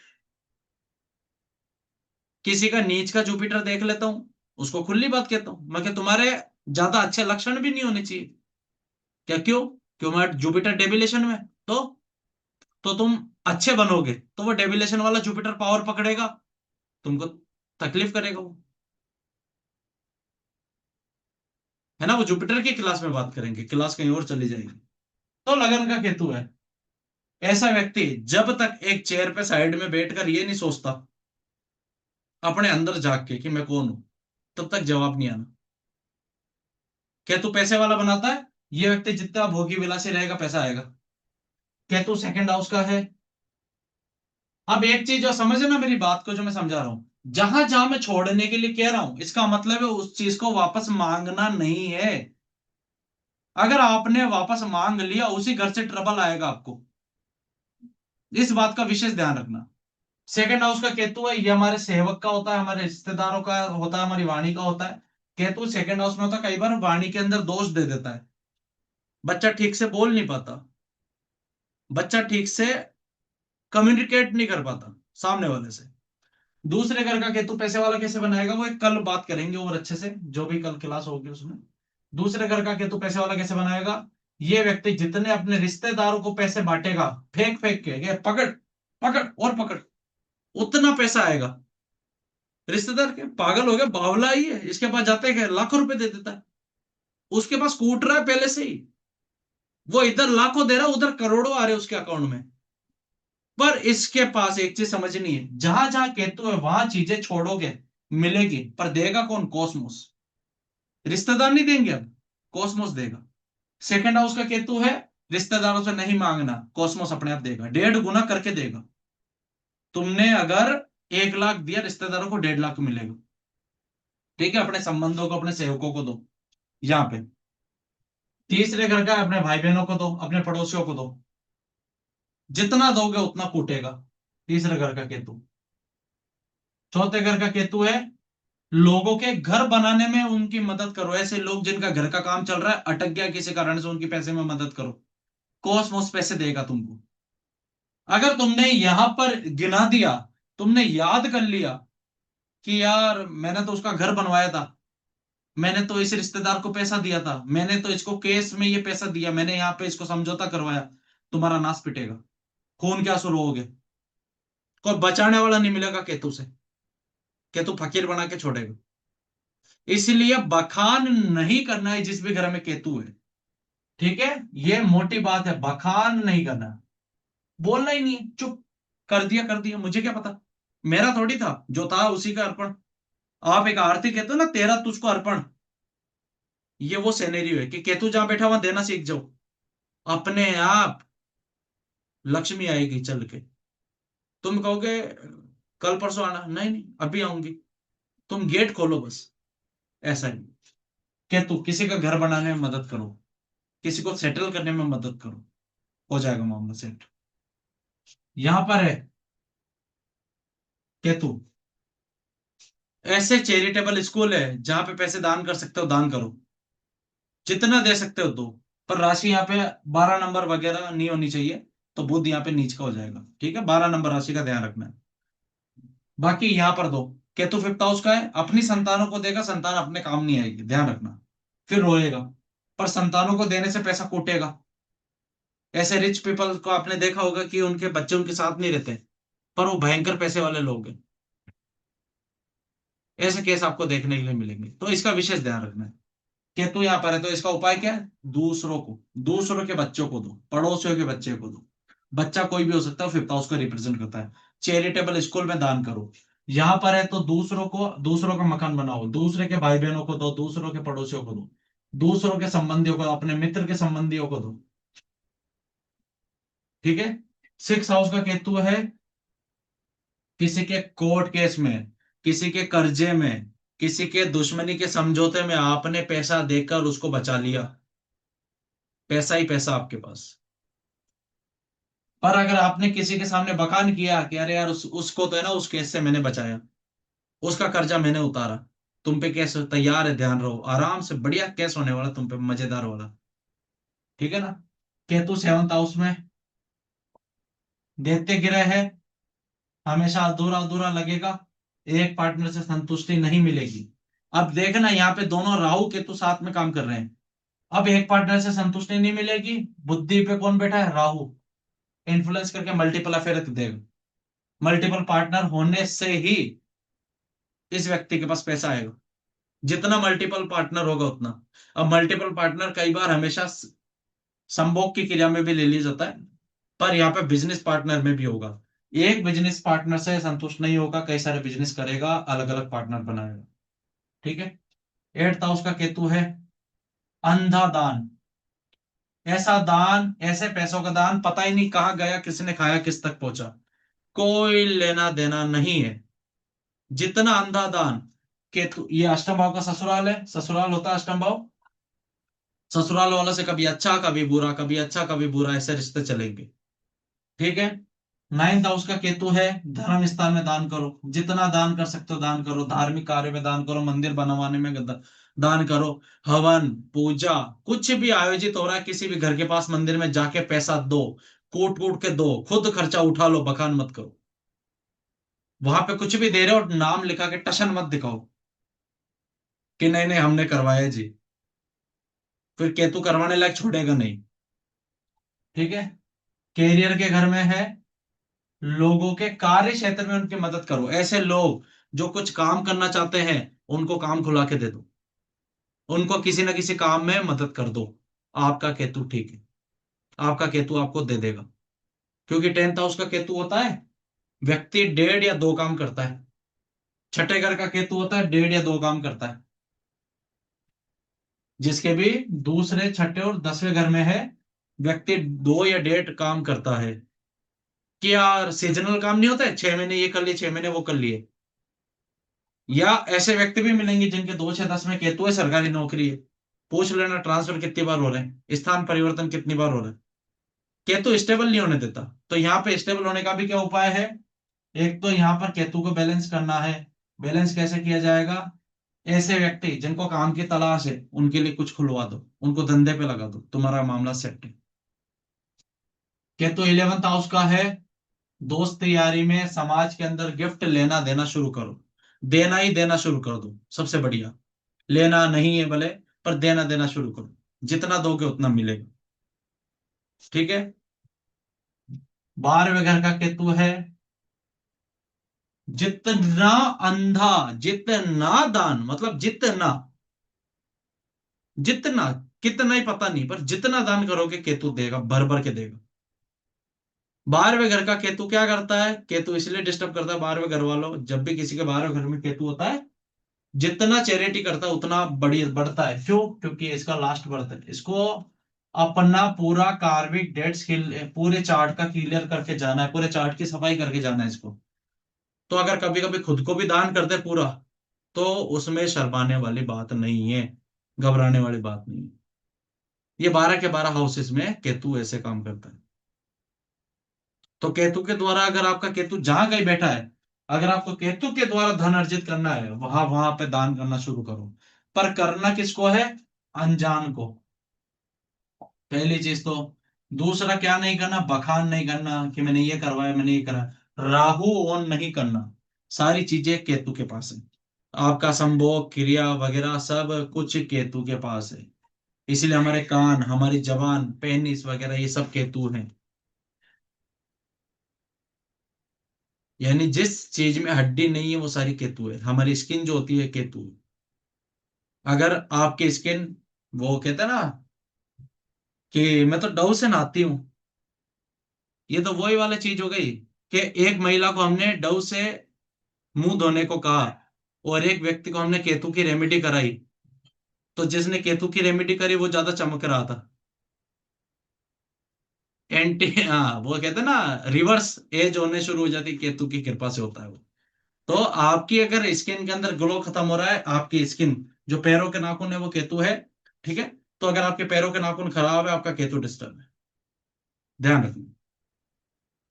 किसी का नीच का जुपिटर देख लेता हूँ, उसको खुली बात कहता हूँ मैं कि तुम्हारे ज्यादा अच्छे लक्षण भी नहीं होने चाहिए। क्या? क्यों? क्यों? मैं जुपिटर डेबिलेशन में, तो तुम अच्छे बनोगे तो वो डेबिलेशन वाला जुपिटर पावर पकड़ेगा तुमको। तकलीफ करेगा वो, है ना। वो जुपिटर की क्लास में बात करेंगे, क्लास कहीं और चली जाएगी। तो लगन का केतु है, ऐसा व्यक्ति जब तक एक चेयर पे साइड में बैठकर ये नहीं सोचता अपने अंदर झांक के कि मैं कौन हूं, तब तक जवाब नहीं आना। केतु पैसे वाला बनाता है, ये व्यक्ति जितना भोगी विलासी रहेगा पैसा आएगा। केतु सेकंड हाउस का है। अब एक चीज जो समझे ना मेरी बात को, जो मैं समझा रहा हूं, जहां जहां मैं छोड़ने के लिए कह रहा हूं, इसका मतलब है उस चीज को वापस मांगना नहीं है। अगर आपने वापस मांग लिया, उसी घर से ट्रबल आएगा आपको। इस बात का विशेष ध्यान रखना। सेकंड हाउस का केतु है, ये हमारे सेवक का होता है, हमारे रिश्तेदारों का होता है, हमारी वाणी का होता है। केतु सेकंड हाउस में होता है, कई बार वाणी के अंदर दोष दे देता है। बच्चा ठीक से बोल नहीं पाता, बच्चा ठीक से कम्युनिकेट नहीं कर पाता सामने वाले से। दूसरे घर का केतु पैसे वाला कैसे बनाएगा, वो एक कल बात करेंगे और अच्छे से, जो भी कल क्लास होगी उसमें। दूसरे घर का केतु पैसे वाला कैसे बनाएगा, ये व्यक्ति जितने अपने रिश्तेदारों को पैसे बांटेगा, फेंक फेंक के, ये पकड़ पकड़ और पकड़, उतना पैसा आएगा। रिश्तेदार के पागल हो गया, बावला ही है, इसके पास जाते हैं लाखों रुपए दे देता है। उसके पास स्कूटर है पहले से ही, वो इधर लाखों दे रहा है, उधर करोड़ों आ रहे हैं उसके अकाउंट में। पर इसके पास एक चीज समझनी है, जहां जहां केतु है वहां चीजें छोड़ोगे मिलेगी, पर देगा कौन, कॉस्मोस। रिश्तेदार नहीं देंगे, अब कॉस्मोस देगा। सेकंड हाउस का केतु है, रिश्तेदारों से नहीं मांगना, कॉस्मोस अपने आप देगा, 1.5 गुना करके देगा। तुमने अगर 1 लाख दिया, रिश्तेदारों को 1.5 लाख मिलेगा। ठीक है, अपने संबंधों को, अपने सेवकों को दो यहां पे। तीसरे घर का अपने भाई बहनों को दो, अपने पड़ोसियों को दो, जितना दोगे उतना कूटेगा। तीसरे घर का केतु। चौथे घर का केतु है, लोगों के घर बनाने में उनकी मदद करो। ऐसे लोग जिनका घर का काम चल रहा है, अटक गया किसी कारण से, उनकी पैसे में मदद करो, कॉस्मोस पैसे देगा तुमको। अगर तुमने यहां पर गिना दिया, तुमने याद कर लिया कि यार मैंने तो उसका घर बनवाया था, मैंने तो इस रिश्तेदार को पैसा दिया था, मैंने तो इसको केस में ये पैसा दिया, मैंने यहाँ पे इसको समझौता करवाया, तुम्हारा नाश पिटेगा, खून के आंसू रोओगे। कोई बचाने वाला नहीं मिलेगा केतु से, केतु फकीर बना के छोड़ेगा। इसलिए बखान नहीं करना है जिस भी घर में केतु है। ठीक है, ये मोटी बात है, बखान नहीं करना, बोलना ही नहीं, चुप, कर दिया, मुझे क्या पता, मेरा थोड़ी था, जो था उसी का अर्पण। आप एक आरती कहते हो ना, तेरा तुझको अर्पण, ये वो सिनेरियो है कि केतु जहां बैठा वहां देना सीख जाओ, अपने आप लक्ष्मी आएगी चल के। तुम कहोगे कल परसों आना, नहीं नहीं अभी आऊंगी, तुम गेट खोलो बस। ऐसा ही केतु, किसी का घर बनाने में मदद करो, किसी को सेटल करने में मदद करो, हो जाएगा मामला सेट। यहां पर है केतु, ऐसे चैरिटेबल स्कूल है जहां पे पैसे दान कर सकते हो, दान करो, जितना दे सकते हो दो, पर राशि यहाँ पे 12 नंबर वगैरह नहीं होनी चाहिए, तो बुध यहाँ पे नीच का हो जाएगा। ठीक है, 12 नंबर राशि का ध्यान रखना है। बाकी यहां पर दो, केतु फिफ्थ हाउस का है, अपनी संतानों को देगा, संतान अपने काम नहीं आएगी, ध्यान रखना, फिर रोएगा। पर संतानों को देने से पैसा कूटेगा। ऐसे रिच पीपल को आपने देखा होगा कि उनके बच्चे उनके साथ नहीं रहते, पर वो भयंकर पैसे वाले लोग हैं। ऐसे केस आपको देखने के लिए मिलेंगे, तो इसका विशेष ध्यान रखना है। केतु यहाँ पर है, तो इसका उपाय क्या है, दूसरों को, दूसरों के बच्चों को दो, पड़ोसियों के बच्चे को दो। बच्चा कोई भी हो सकता है, फिफ्थ हाउस को रिप्रेजेंट करता है। चैरिटेबल स्कूल में दान करो। यहाँ पर है तो दूसरों को, दूसरों का मकान बनाओ, दूसरे के भाई बहनों को दो, दूसरों के पड़ोसियों को दो, दूसरों के संबंधियों को, अपने मित्र के संबंधियों को दो। ठीक है। सिक्स हाउस का केतु है, किसी के कोर्ट केस में, किसी के कर्जे में, किसी के दुश्मनी के समझौते में आपने पैसा देकर उसको बचा लिया, पैसा ही पैसा आपके पास। पर अगर आपने किसी के सामने बखान किया कि अरे यार उसको तो है ना, उस केस से मैंने बचाया, उसका कर्जा मैंने उतारा, तुम पे केस तैयार है, ध्यान रहो, आराम से बढ़िया केस होने वाला तुम पे, मजेदार वाला। ठीक है ना। केतु सेवंथ हाउस में, दैत्य गिरह है, हमेशा अधूरा अधूरा लगेगा, एक पार्टनर से संतुष्टि नहीं मिलेगी। अब देखना यहाँ पे दोनों राहु केतु साथ में काम कर रहे हैं। अब एक पार्टनर से संतुष्टि नहीं मिलेगी, बुद्धि पे कौन बैठा है, राहु, इन्फ्लुएंस करके मल्टीपल अफेयर देगा। मल्टीपल पार्टनर होने से ही इस व्यक्ति के पास पैसा आएगा। जितना मल्टीपल पार्टनर होगा उतना। अब मल्टीपल पार्टनर कई बार हमेशा संभोग की क्रिया में भी ले लिया जाता है, पर यहाँ पे बिजनेस पार्टनर में भी होगा। एक बिजनेस पार्टनर से संतुष्ट नहीं होगा, कई सारे बिजनेस करेगा, अलग अलग पार्टनर बनाएगा। ठीक है। 8th हाउस का केतु है अंधा दान। ऐसा दान, ऐसे पैसों का दान पता ही नहीं कहाँ गया, किसने खाया, किस तक पहुंचा, कोई लेना देना नहीं है। जितना अंधा दान, केतु ये अष्टम भाव का ससुराल है, ससुराल होता है अष्टम भाव। ससुराल वालों से कभी अच्छा कभी बुरा, कभी अच्छा कभी बुरा, ऐसे रिश्ते चलेंगे। ठीक है। 9th हाउस का केतु है धर्म स्थान में दान करो, जितना दान कर सकते हो दान करो, धार्मिक कार्य में दान करो, मंदिर बनवाने में दान करो, हवन पूजा कुछ भी आयोजित हो रहा है, किसी भी घर के पास मंदिर में जाके पैसा दो, कूट कूट के दो, खुद खर्चा उठा लो, बखान मत करो। वहां पे कुछ भी दे रहे हो नाम लिखा के टशन मत दिखाओ कि नहीं नहीं हमने करवाया जी, फिर केतु करवाने लायक छोड़ेगा नहीं। ठीक है। कैरियर के घर में है, लोगों के कार्य क्षेत्र में उनकी मदद करो, ऐसे लोग जो कुछ काम करना चाहते हैं उनको काम खुला के दे दो, उनको किसी ना किसी काम में मदद कर दो। आपका केतु ठीक है, आपका केतु आपको दे देगा। क्योंकि 10th हाउस का केतु होता है व्यक्ति 1.5 या 2 काम करता है। छठे घर का केतु होता है 1.5 या 2 काम करता है। जिसके भी दूसरे छठे और 10वें घर में है, व्यक्ति 2 या 1.5 काम करता है। कि यार सीजनल काम नहीं होता है, 6 महीने ये कर लिए, 6 महीने वो कर लिए। या ऐसे व्यक्ति भी मिलेंगे जिनके 2 6 10 में केतु है, सरकारी नौकरी है। पूछ लेना ट्रांसफर कितनी बार हो रहे हैं, स्थान परिवर्तन कितनी बार हो रहा है। केतु स्टेबल नहीं होने देता। तो यहाँ पे स्टेबल होने का भी क्या उपाय है? एक तो यहाँ पर केतु को बैलेंस करना है। बैलेंस कैसे किया जाएगा? ऐसे व्यक्ति जिनको काम की तलाश है उनके लिए कुछ खुलवा दो, उनको धंधे पे लगा दो, तुम्हारा मामला सेट है। केतु 11th हाउस का है, दोस्त यारी में समाज के अंदर गिफ्ट लेना देना शुरू करो। देना ही देना शुरू कर दो, सबसे बढ़िया। लेना नहीं है भले, पर देना देना शुरू करो, जितना दोगे उतना मिलेगा। ठीक है। 12वें घर का केतु है जितना अंधा, जितना दान, मतलब जितना, जितना, कितना ही पता नहीं, पर जितना दान करोगे केतु देगा, भर भर के देगा। 12वें घर का केतु क्या करता है? केतु इसलिए डिस्टर्ब करता है 12वें घर वालों, जब भी किसी के 12वें घर में केतु होता है, जितना चैरिटी करता है उतना बड़ी बढ़ता है। क्यों? क्योंकि इसका लास्ट बर्थ है, इसको अपना पूरा कार्मिक डेट्स पूरे चार्ट का क्लियर करके जाना है, पूरे चार्ट की सफाई करके जाना है इसको। तो अगर कभी कभी खुद को भी दान करते पूरा, तो उसमें शर्माने वाली बात नहीं है, घबराने वाली बात नहीं है। ये 12 के 12 हाउसेस में केतु ऐसे काम करता है। तो केतु के द्वारा अगर आपका केतु जहां कहीं बैठा है, अगर आपको केतु के द्वारा धन अर्जित करना है, वहां वहां पे दान करना शुरू करो। पर करना किसको है? अनजान को, पहली चीज तो। दूसरा क्या नहीं करना? बखान नहीं करना कि मैंने ये करवाया, मैंने ये करा। राहु ओन नहीं करना। सारी चीजें केतु के पास है। आपका संभोग क्रिया वगैरह सब कुछ केतु के पास है। इसीलिए हमारे कान, हमारी जबान, पेनिस वगैरह ये सब केतु हैं। यानी जिस चीज में हड्डी नहीं है वो सारी केतु है। हमारी स्किन जो होती है केतु है। अगर आपकी स्किन, वो कहते हैं ना कि मैं तो डव से नहाती हूँ, ये तो वही वाली चीज हो गई कि एक महिला को हमने डव से मुंह धोने को कहा और एक व्यक्ति को हमने केतु की रेमेडी कराई, तो जिसने केतु की रेमेडी करी वो ज्यादा चमक रहा था। एंटी, हाँ वो कहते हैं ना, रिवर्स एज होने शुरू हो जाती, केतु की कृपा से होता है वो। तो आपकी अगर स्किन के अंदर ग्लो खत्म हो रहा है, आपकी स्किन, जो पैरों के नाखून है वो केतु है। ठीक है। तो अगर आपके पैरों के नाखून खराब है, आपका केतु डिस्टर्ब है, ध्यान रखना।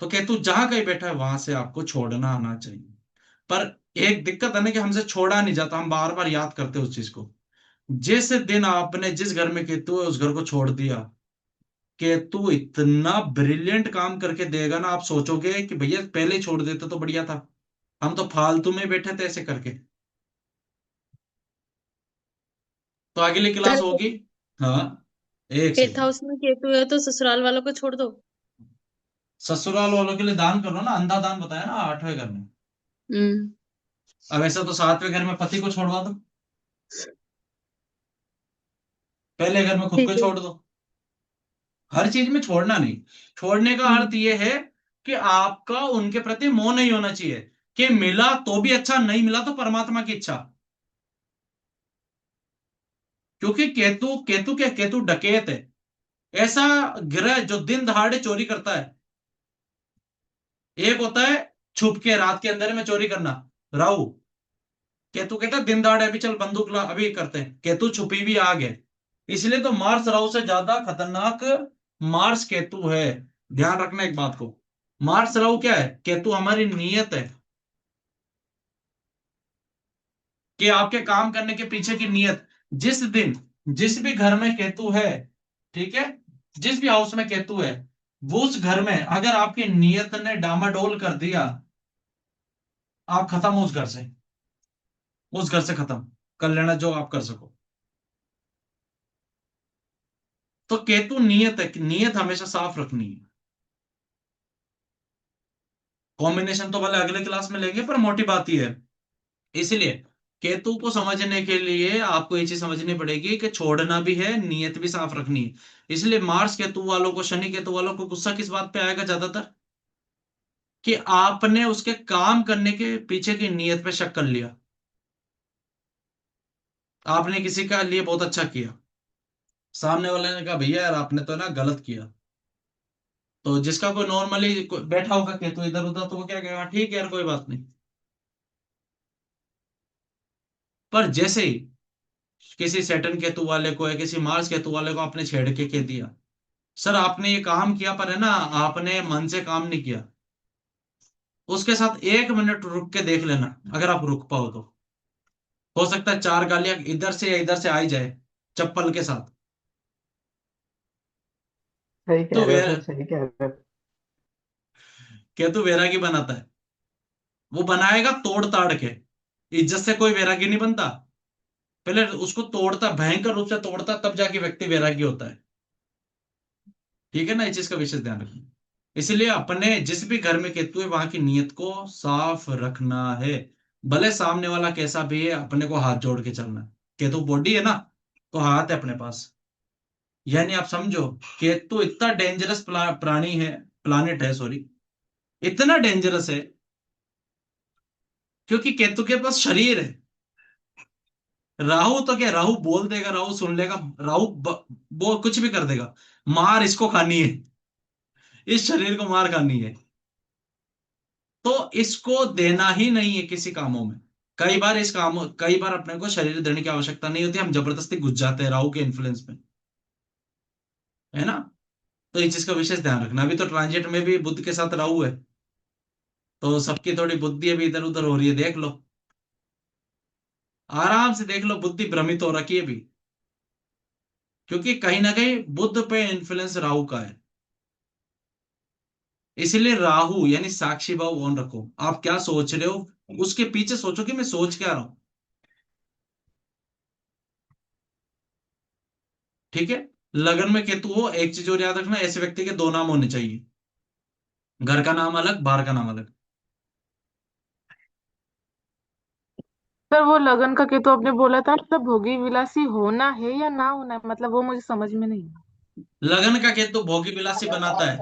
तो केतु जहां कहीं बैठा है वहां से आपको छोड़ना आना चाहिए। पर एक दिक्कत है ना कि हमसे छोड़ा नहीं जाता, हम बार बार याद करते हैं उस चीज को। जिस दिन आपने जिस घर में केतु है उस घर को छोड़ दिया, केतु इतना ब्रिलियंट काम करके देगा ना, आप सोचोगे कि भैया पहले ही छोड़ देते तो बढ़िया था, हम तो फालतू में बैठे थे ऐसे करके। तो अगली क्लास पर होगी। हाँ, एक 8th सेकेंड। हाउस में केतु है तो ससुराल वालों को छोड़ दो। ससुराल वालों के लिए दान करो ना, अंधा दान बताया ना 8वें घर में। हम्म। अब ऐसा तो सातवें घर में पति को छोड़वा दो, पहले घर में खुद को ठीक है। छोड़ दो। हर चीज में छोड़ना नहीं। छोड़ने का हम्म। अर्थ यह है कि आपका उनके प्रति मोह नहीं होना चाहिए, कि मिला तो भी अच्छा, नहीं मिला तो परमात्मा की इच्छा। क्योंकि केतु, केतु क्या, केतु डकैत है। ऐसा ग्रह जो दिन दहाड़े चोरी करता है। एक होता है छुप के रात के अंदर में चोरी करना, राहु। केतु कहता है दिन दहाड़े अभी चल बंदूक ला, अभी करते हैं। केतु छुपी भी आग है। इसलिए तो मार्स राहु से ज्यादा खतरनाक मार्स केतु है। ध्यान रखना एक बात को। मार्स राहु क्या है? केतु हमारी नीयत है, कि आपके काम करने के पीछे की नीयत। जिस दिन, जिस भी घर में केतु है, ठीक है, जिस भी हाउस में केतु है, वो उस घर में अगर आपकी नीयत ने डामाडोल कर दिया, आप खत्म उस घर से, उस घर से खत्म कर लेना जो आप कर सको। तो केतु नियत है, कि नियत हमेशा साफ रखनी है। कॉम्बिनेशन तो भले अगले क्लास में लेंगे, पर मोटी बात ही है। इसलिए केतु को समझने के लिए आपको ये चीज समझनी पड़ेगी कि छोड़ना भी है, नियत भी साफ रखनी है। इसलिए मार्स केतु वालों को, शनि केतु वालों को गुस्सा किस बात पे आएगा ज्यादातर? कि आपने उसके काम करने के पीछे की नियत पे शक कर लिया। आपने किसी का लिए बहुत अच्छा किया, सामने वाले ने कहा भैया यार आपने तो ना गलत किया। तो जिसका कोई नॉर्मली बैठा होगा केतु इधर उधर, तो वो क्या कहेगा, ठीक है यार कोई बात नहीं। पर जैसे ही किसी सैटर्न केतु वाले को या किसी मार्स केतु वाले को आपने छेड़ के कह दिया, सर आपने ये काम किया, पर है ना आपने मन से काम नहीं किया, उसके साथ 1 मिनट रुक के देख लेना। अगर आप रुक पाओ तो हो सकता है 4 गालियां इधर से या इधर से आ ही जाए, चप्पल के साथ। सही तो कह रहे वे हो सर, सही कह रहे हो। केतु वैरागी बनाता है। वो बनाएगा तोड़ ताड़ के। इज्जत से कोई वैरागी नहीं बनता, पहले उसको तोड़ता, भयंकर रूप से तोड़ता, तब जाके व्यक्ति वैरागी होता है। ठीक है ना, इस चीज का विशेष ध्यान रखना। इसलिए अपने जिस भी घर में केतु है, वहां की नीयत को साफ रखना है। भले सामने वाला कैसा भी है, अपने को हाथ जोड़ के चलना है। केतु बॉडी है ना, तो हाथ है अपने पास। यानी आप समझो, केतु इतना डेंजरस प्राणी है, प्लानिट है, सॉरी, इतना डेंजरस है, क्योंकि केतु के पास शरीर है। राहु तो क्या, राहु बोल देगा, राहु सुन लेगा, राहु वो कुछ भी कर देगा। मार इसको खानी है, इस शरीर को मार खानी है। तो इसको देना ही नहीं है किसी कामों में। कई बार इस काम, कई बार अपने को शरीर देने की आवश्यकता नहीं होती, हम जबरदस्ती घुस जाते हैं राहु के इन्फ्लुएंस में, है ना। तो इस चीज का विशेष ध्यान रखना। अभी तो ट्रांजिट में भी बुध के साथ राहु है, तो सबकी थोड़ी बुद्धि अभी इधर उधर हो रही है, देख लो, आराम से देख लो, बुद्धि भ्रमित हो रखी है अभी। क्योंकि कहीं ना कहीं बुध पे इन्फ्लुएंस राहु का है। इसलिए राहु यानी साक्षी भाव ऑन रखो। आप क्या सोच रहे हो उसके पीछे सोचो, कि मैं सोच क्या रहा हूं। ठीक है। लगन में केतु हो, एक चीज और याद रखना, ऐसे व्यक्ति के 2 नाम होने चाहिए, घर का नाम अलग, बाहर का नाम अलग। सर वो लगन का के तो आपने बोला था, मतलब भोगी विलासी होना है या ना होना है, मतलब वो मुझे समझ में नहीं लगन का केतु भोगी विलासी बनाता है,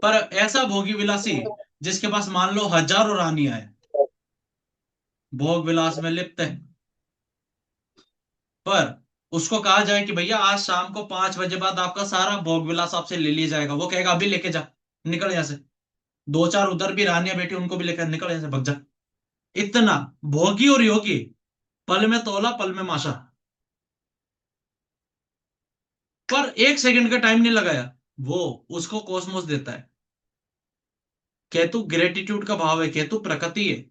पर ऐसा भोगी विलासी जिसके पास मान लो हजारों रानियां हैं, भोग विलास में लिप्त है, पर उसको कहा जाए कि भैया आज शाम को 5 बजे बाद आपका सारा भोग विलास आपसे ले लिया जाएगा, वो कहेगा अभी लेके जा, निकल यहां से। 2 4 उधर भी रानियां बैठी, उनको भी लेकर निकल यहां से, भग जा। इतना भोगी और योगी, पल में तोला पल में माशा। पर 1 सेकंड का टाइम नहीं लगाया, वो उसको कॉस्मोस देता है। केतु ग्रेटिट्यूड का भाव है, केतु प्रकृति है।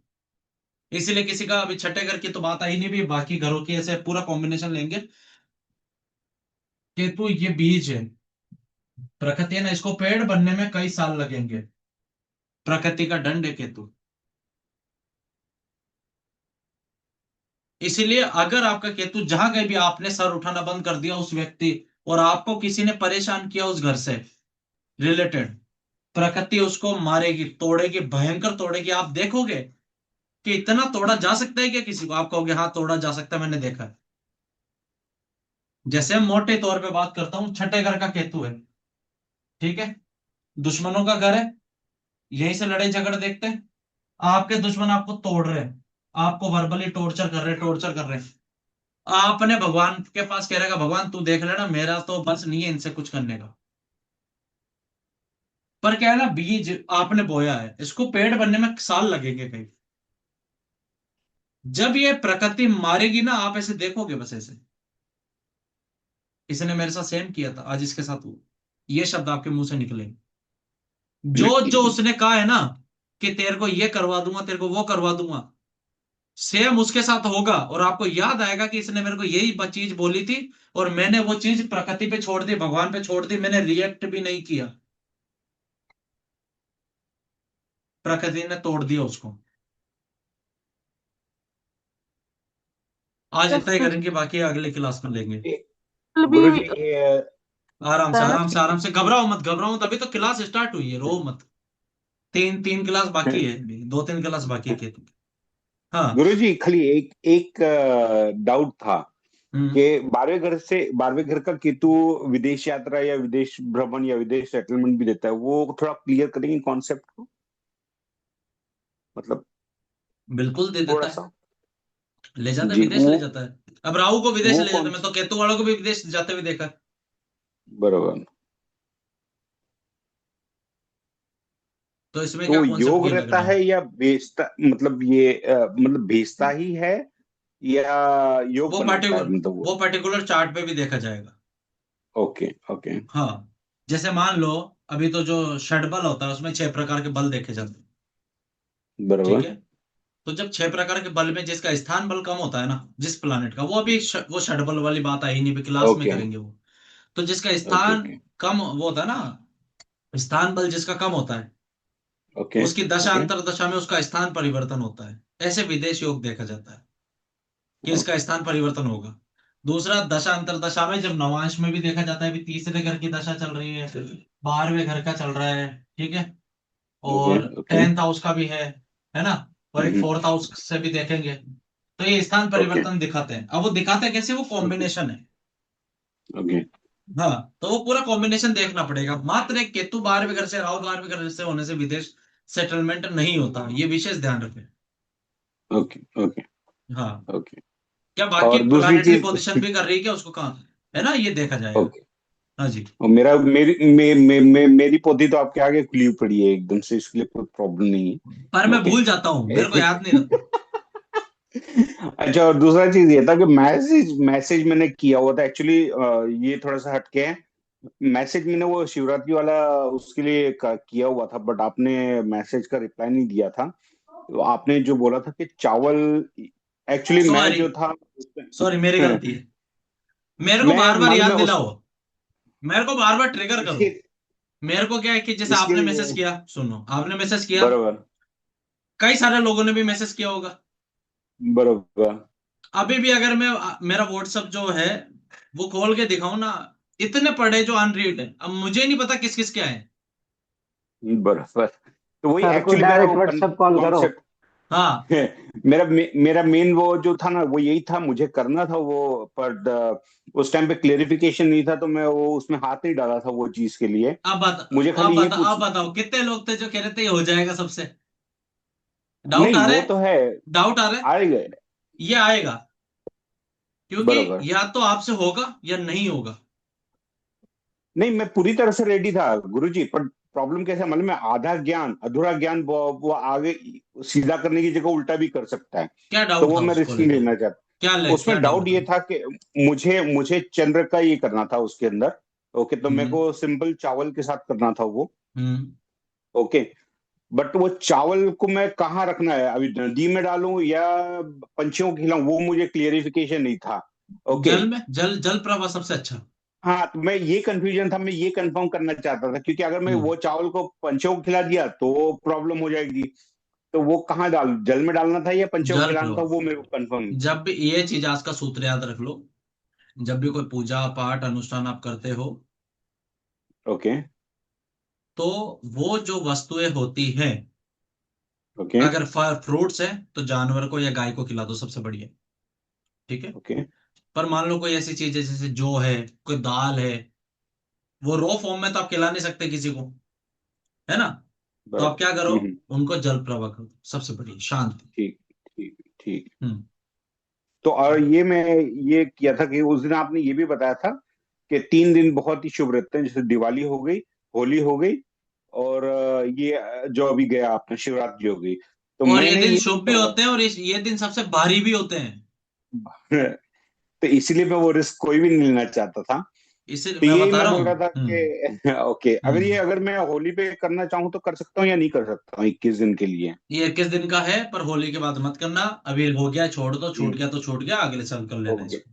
इसीलिए किसी का अभी छठे घर की तो बात आई नहीं, भी बाकी घरों की ऐसे पूरा कॉम्बिनेशन लेंगे। केतु ये बीज है, प्रकृति है ना, इसको पेड़ बनने में कई साल लगेंगे। प्रकृति का दंड है केतु। इसीलिए अगर आपका केतु जहां कहीं भी, आपने सर उठाना बंद कर दिया उस व्यक्ति, और आपको किसी ने परेशान किया उस घर से रिलेटेड, प्रकृति उसको मारेगी, तोड़ेगी, भयंकर तोड़ेगी, आप देखोगे। कि इतना तोड़ा जा सकता है क्या किसी को? आप कहोगे हाँ तोड़ा जा सकता है, मैंने देखा है। जैसे मोटे तौर पे बात करता हूँ, छठे घर का केतु है, ठीक है, दुश्मनों का घर है, यहीं से लड़ाई झगड़े देखते हैं। आपके दुश्मन आपको तोड़ रहे हैं, आपको वर्बली टॉर्चर कर रहे हैं। आपने भगवान के पास कह रहेगा भगवान तू देख लेना, मेरा तो बस नहीं है इनसे कुछ करने का। पर क्या है ना, बीज आपने बोया है, इसको पेड़ बनने में साल लगेंगे कहीं। जब ये प्रकृति मारेगी ना, आप ऐसे देखोगे बस ऐसे। इसने मेरे साथ सेम किया था, आज इसके साथ हुआ। ये शब्द आपके मुंह से निकले, जो जो उसने कहा है ना कि तेरे को ये करवा दूंगा, तेरे को वो करवा दूंगा, सेम उसके साथ होगा। और आपको याद आएगा कि इसने मेरे को यही चीज बोली थी, और मैंने वो चीज प्रकृति पे छोड़ दी, भगवान पे छोड़ दी, मैंने रिएक्ट भी नहीं किया, प्रकृति ने तोड़ दिया उसको। आज इतना ही स्पिरिचुअल करेंगे, बाकी अगले क्लास में लेंगे। भी गुरु जी आराम से होता है ना। आराम से आराम से, घबराओ मत घबराओ मत, अभी तो क्लास स्टार्ट हुई है, रो मत। तीन तीन क्लास बाकी है अभी, दो तीन क्लास बाकी है केतु की। हाँ। गुरु जी खाली एक एक डाउट था हम्म। कि 12वें घर का केतु विदेश यात्रा या विदेश भ्रमण या विदेश सेटलमेंट भी देता है, वो थोड़ा क्लियर करेंगे कॉन्सेप्ट को, मतलब बिल्कुल दे थोड़ा देता है, सा। ले जाता है, जी विदेश ले जाता है। अब राहु को विदेश वो ले जाता कौन है, मैं तो केतु वालों को भी विदेश जाते हुए देखा है। बराबर। तो इसमें क्या तो कॉन्सेप्ट योग ये लग रहता रहा है? है या भेजता, मतलब ये मतलब भेजता ही है या योग वो बनाता है, पर्टिकुलर मतलब वो। वो पर्टिकुलर चार्ट पे भी देखा जाएगा। Okay okay. हाँ, जैसे मान लो, अभी तो जो षडबल होता है उसमें 6 प्रकार के बल देखे जाते हैं, ठीक बराबर। है। तो जब 6 प्रकार के बल में जिसका स्थान बल कम होता है ना, जिस प्लानेट का, वो अभी वो षडबल वाली बात आई नहीं, भी क्लास में ओके करेंगे वो। तो जिसका ओके स्थान ओके कम वो होता है ना, स्थान बल जिसका कम होता है, ओके उसकी दशा ओके अंतर दशा में उसका स्थान परिवर्तन होता है। ऐसे विदेश योग देखा जाता है कि इसका ओके स्थान परिवर्तन होगा। दूसरा, दशा अंतर दशा में जब नवांश में भी देखा जाता है, भी तीसरे घर की दशा चल रही है, 12वें घर का चल रहा है, ठीक है, ओके और ओके। 10th हाउस का भी है ना, और एक 4th हाउस से भी देखेंगे। तो ये स्थान ओके परिवर्तन दिखाते हैं। अब वो दिखाते हैं कैसे, वो ओके कॉम्बिनेशन है। ओके हाँ, तो वो पूरा कॉम्बिनेशन देखना पड़ेगा। मात्र एक केतु 12वें घर से, राहु 12वें घर से होने से विदेश सेटलमेंट नहीं होता, ये विशेष ध्यान रखें। ओके ओके हाँ, ओके। क्या बाकी और दूसरी प्लानिटरी पोजीशन चीज। भी कर रही है क्या उसको, कहाँ है ना, ये देखा जाएगा। ओके। हाँ जी। और मेरी पोती तो आपके आगे खुली पड़ी है एकदम से, इसके लिए कोई प्रॉब्लम नहीं पर है। मैं ओके। भूल जाता हूँ, मेरे को याद नहीं रहता। अच्छा, और दूसरा चीज ये था कि मैसेज मैसेज मैंने किया हुआ था एक्चुअली, ये थोड़ा सा हटके है। मैसेज मैंने वो शिवरात्रि वाला उसके लिए किया हुआ था, बट आपने मैसेज का रिप्लाई नहीं दिया था। तो आपने जो बोला था कि चावल, एक्चुअली मैं सॉरी, जो था सॉरी मेरी उसमें गलती है। मेरे को मैं बार बार मालूम याद है उस दिलाओ, मेरे को बार बार ट्रिगर करो। इसके मेरे को क्या है कि जैसे इसके आपने लिए मैसेज किया, सुनो, आपने मैसेज किया, बराबर कई सारे लोगों ने भी मैसेज किया होगा। बराबर अभी भी अगर मैं मेरा व्हाट्सअप जो है वो खोल के दिखाऊं ना, इतने पढ़े जो अनरीड है, अब मुझे नहीं पता किस किस क्या है। बराबर। तो वही सर को एक्चुअली मेरा डायरेक्ट वो व्हाट्सएप कॉल करो। कॉन्सेप्ट हाँ, मेरा मेन वो जो था ना, वो यही था, मुझे करना था वो। पर उस टाइम पे क्लेरिफिकेशन नहीं था, तो मैं वो उसमें हाथ नहीं डाला था वो चीज के लिए। मुझे खाली ये अब पूछ बताओ कितने लोग थे जो कह रहे थे ये हो जाएगा सबसे? डाउट नहीं, आ रहा वो है? तो है। डाउट आ रहा है? आए गए। ये आएगा, क्योंकि बराबर। या तो आपसे होगा या नहीं होगा। नहीं, मैं पूरी तरह से रेडी था गुरुजी, पर प्रॉब्लम कैसे, मतलब मैं आधा ज्ञान अधूरा ज्ञान वो आगे सीधा करने की जगह उल्टा भी कर सकता है। क्या तो डाउट वो था मैं उसको रिस्क नहीं लेके? लेना चाहता। क्या उसमें डाउट डाउट ये था? था कि मुझे मुझे चंद्र का ये करना था उसके अंदर। ओके, तो मेरे हम्म। को सिंपल चावल के साथ करना था वो। हम्म। ओके। बट वो चावल को मैं कहाँ रखना है, अभी नदी में डालूं या पंछियों को खिलाऊं, वो मुझे क्लियरिफिकेशन नहीं था। ओके। जल में, जल प्रवाह सबसे अच्छा। हाँ, तो मैं ये कंफ्यूजन था, मैं ये कंफर्म करना चाहता था, क्योंकि अगर मैं हम्म। वो चावल को पंछियों को खिला दिया तो प्रॉब्लम हो जाएगी। तो वो कहाँ डाल, जल में डालना था या पंछियों को जल खिलाना था, वो प्रवाह, मेरे को कंफर्म नहीं था। जब भी ये चीज, आज का सूत्र याद रख लो, जब भी कोई पूजा पाठ अनुष्ठान आप करते हो, ओके तो वो जो वस्तुएं होती हैं, ओके अगर फ्रूट्स है तो जानवर को या गाय को खिला दो, सबसे बढ़िया। ठीक है। ओके पर मान लो कोई ऐसी चीज है जैसे जौ है, कोई दाल है, वो रॉ फॉर्म में तो आप खिला नहीं सकते किसी को, है ना। तो आप बराबर। क्या करो, हम्म। उनको जल प्रवाह करो, सबसे बढ़िया, शांति। ठीक ठीक ठीक। हम्म। तो और ये मैं ये किया था कि उस दिन आपने ये भी बताया था कि 3 दिन बहुत ही शुभ रहते हैं, जैसे दिवाली हो गई, होली हो गई, और ये जो अभी गया आपने शिवरात्रि हो गई। तो और ये मैंने दिन ये शुभ भी होते हैं, और ये दिन सबसे भारी भी होते हैं। तो इसलिए मैं वो रिस्क कोई भी नहीं लेना चाहता था। इसे तो मैं यही बता मैं रहा बोल हूँ। रहा था कि ओके, हम्म। अगर मैं होली पे करना चाहूँ तो कर सकता हूँ या नहीं कर सकता हूँ 21 दिन के लिए? ये 21 दिन का है, पर होली के बाद मत करना। अभी हो गया, छोड़ दो, छूट हम्म। गया तो छूट गया, अगले साल कर लेना ओके, इसको।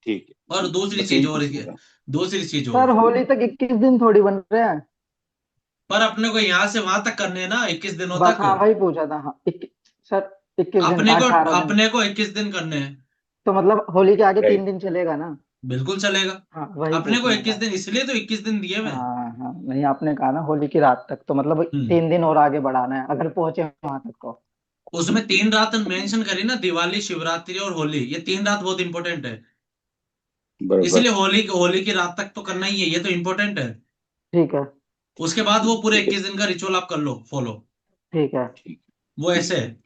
ठीक है और ठीक है, दूसरी बस चीज यही और पूछना था। दूसरी चीज सर और, होली तक 21 दिन थोड़ी बन रहे हैं। पर अपने को यहाँ से वहां तक करने हैं ना, 21 दिनों बस तक। हाँ वही पूछा था, हाँ सर 21 दिन, अपने को 18 दिन। अपने को 21 दिन करने हैं। तो मतलब होली के आगे राइट। 3 दिन चलेगा ना। बिल्कुल चलेगा। हाँ वही अपने को पूछना 21 दिन, था। इसलिए तो 21 दिन दिए हुए हैं। हाँ हाँ, नहीं आपने कहा ना होली की रात तक, तो मतलब हम्म। 3 दिन और आगे बढ़ाना है अगर पहुंचे वहां तक तो। उसमें 3 रात मेंशन करी ना, दिवाली, शिवरात्रि और होली, ये 3 रात बहुत इंपॉर्टेंट है। बराबर। इसलिए होली होली की रात तक तो करना ही है, ये तो इंपॉर्टेंट है। ठीक है। उसके बाद वो पूरे ठीक है 21 दिन का रिचुअल आप कर लो फॉलो। ठीक है। ठीक वो ठीक ऐसे है है।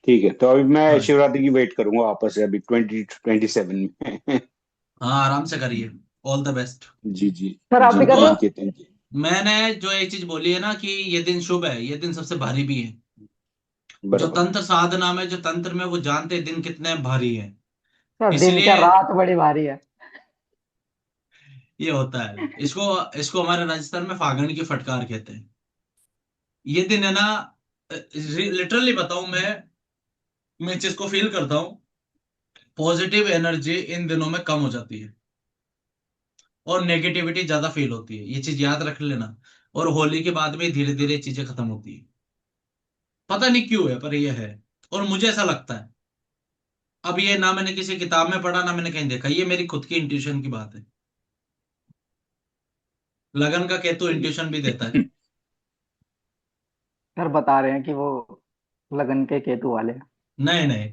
ठीक है। तो अभी मैं हाँ। शिवरात्रि की वेट करूंगा वापस से, अभी 2027 में। हाँ, आराम से करिए। All the best. जी जी। सर आप जी भी कर रहे हो? Thank you thank you. मैंने जो एक चीज बोली है ना कि ये दिन शुभ है, ये दिन सबसे भारी भी है। जो बराबर। तंत्र साधना में, जो तंत्र में, वो जानते हैं दिन कितने भारी है। सर दिन क्या, इसलिए रात बड़ी भारी है। ये होता है। इसको इसको हमारे राजस्थान में फागण की फटकार कहते हैं। ये दिन है ना, लिटरली बताऊं मैं चीज को फील करता हूँ। पॉजिटिव एनर्जी इन दिनों में कम हो जाती है, और नेगेटिविटी ज्यादा फील होती है, ये चीज याद रख लेना। और होली के बाद में धीरे धीरे चीजें खत्म होती है। पता नहीं क्यों है, पर ये है। और मुझे ऐसा लगता है। अब ये ना मैंने किसी किताब में पढ़ा, ना मैंने कहीं देखा, ये मेरी खुद की इंट्यूशन की बात है। लगन का केतु सही इंट्यूशन भी देता है। है। सर बता रहे हैं कि वो लगन के केतु वाले हैं। नहीं नहीं,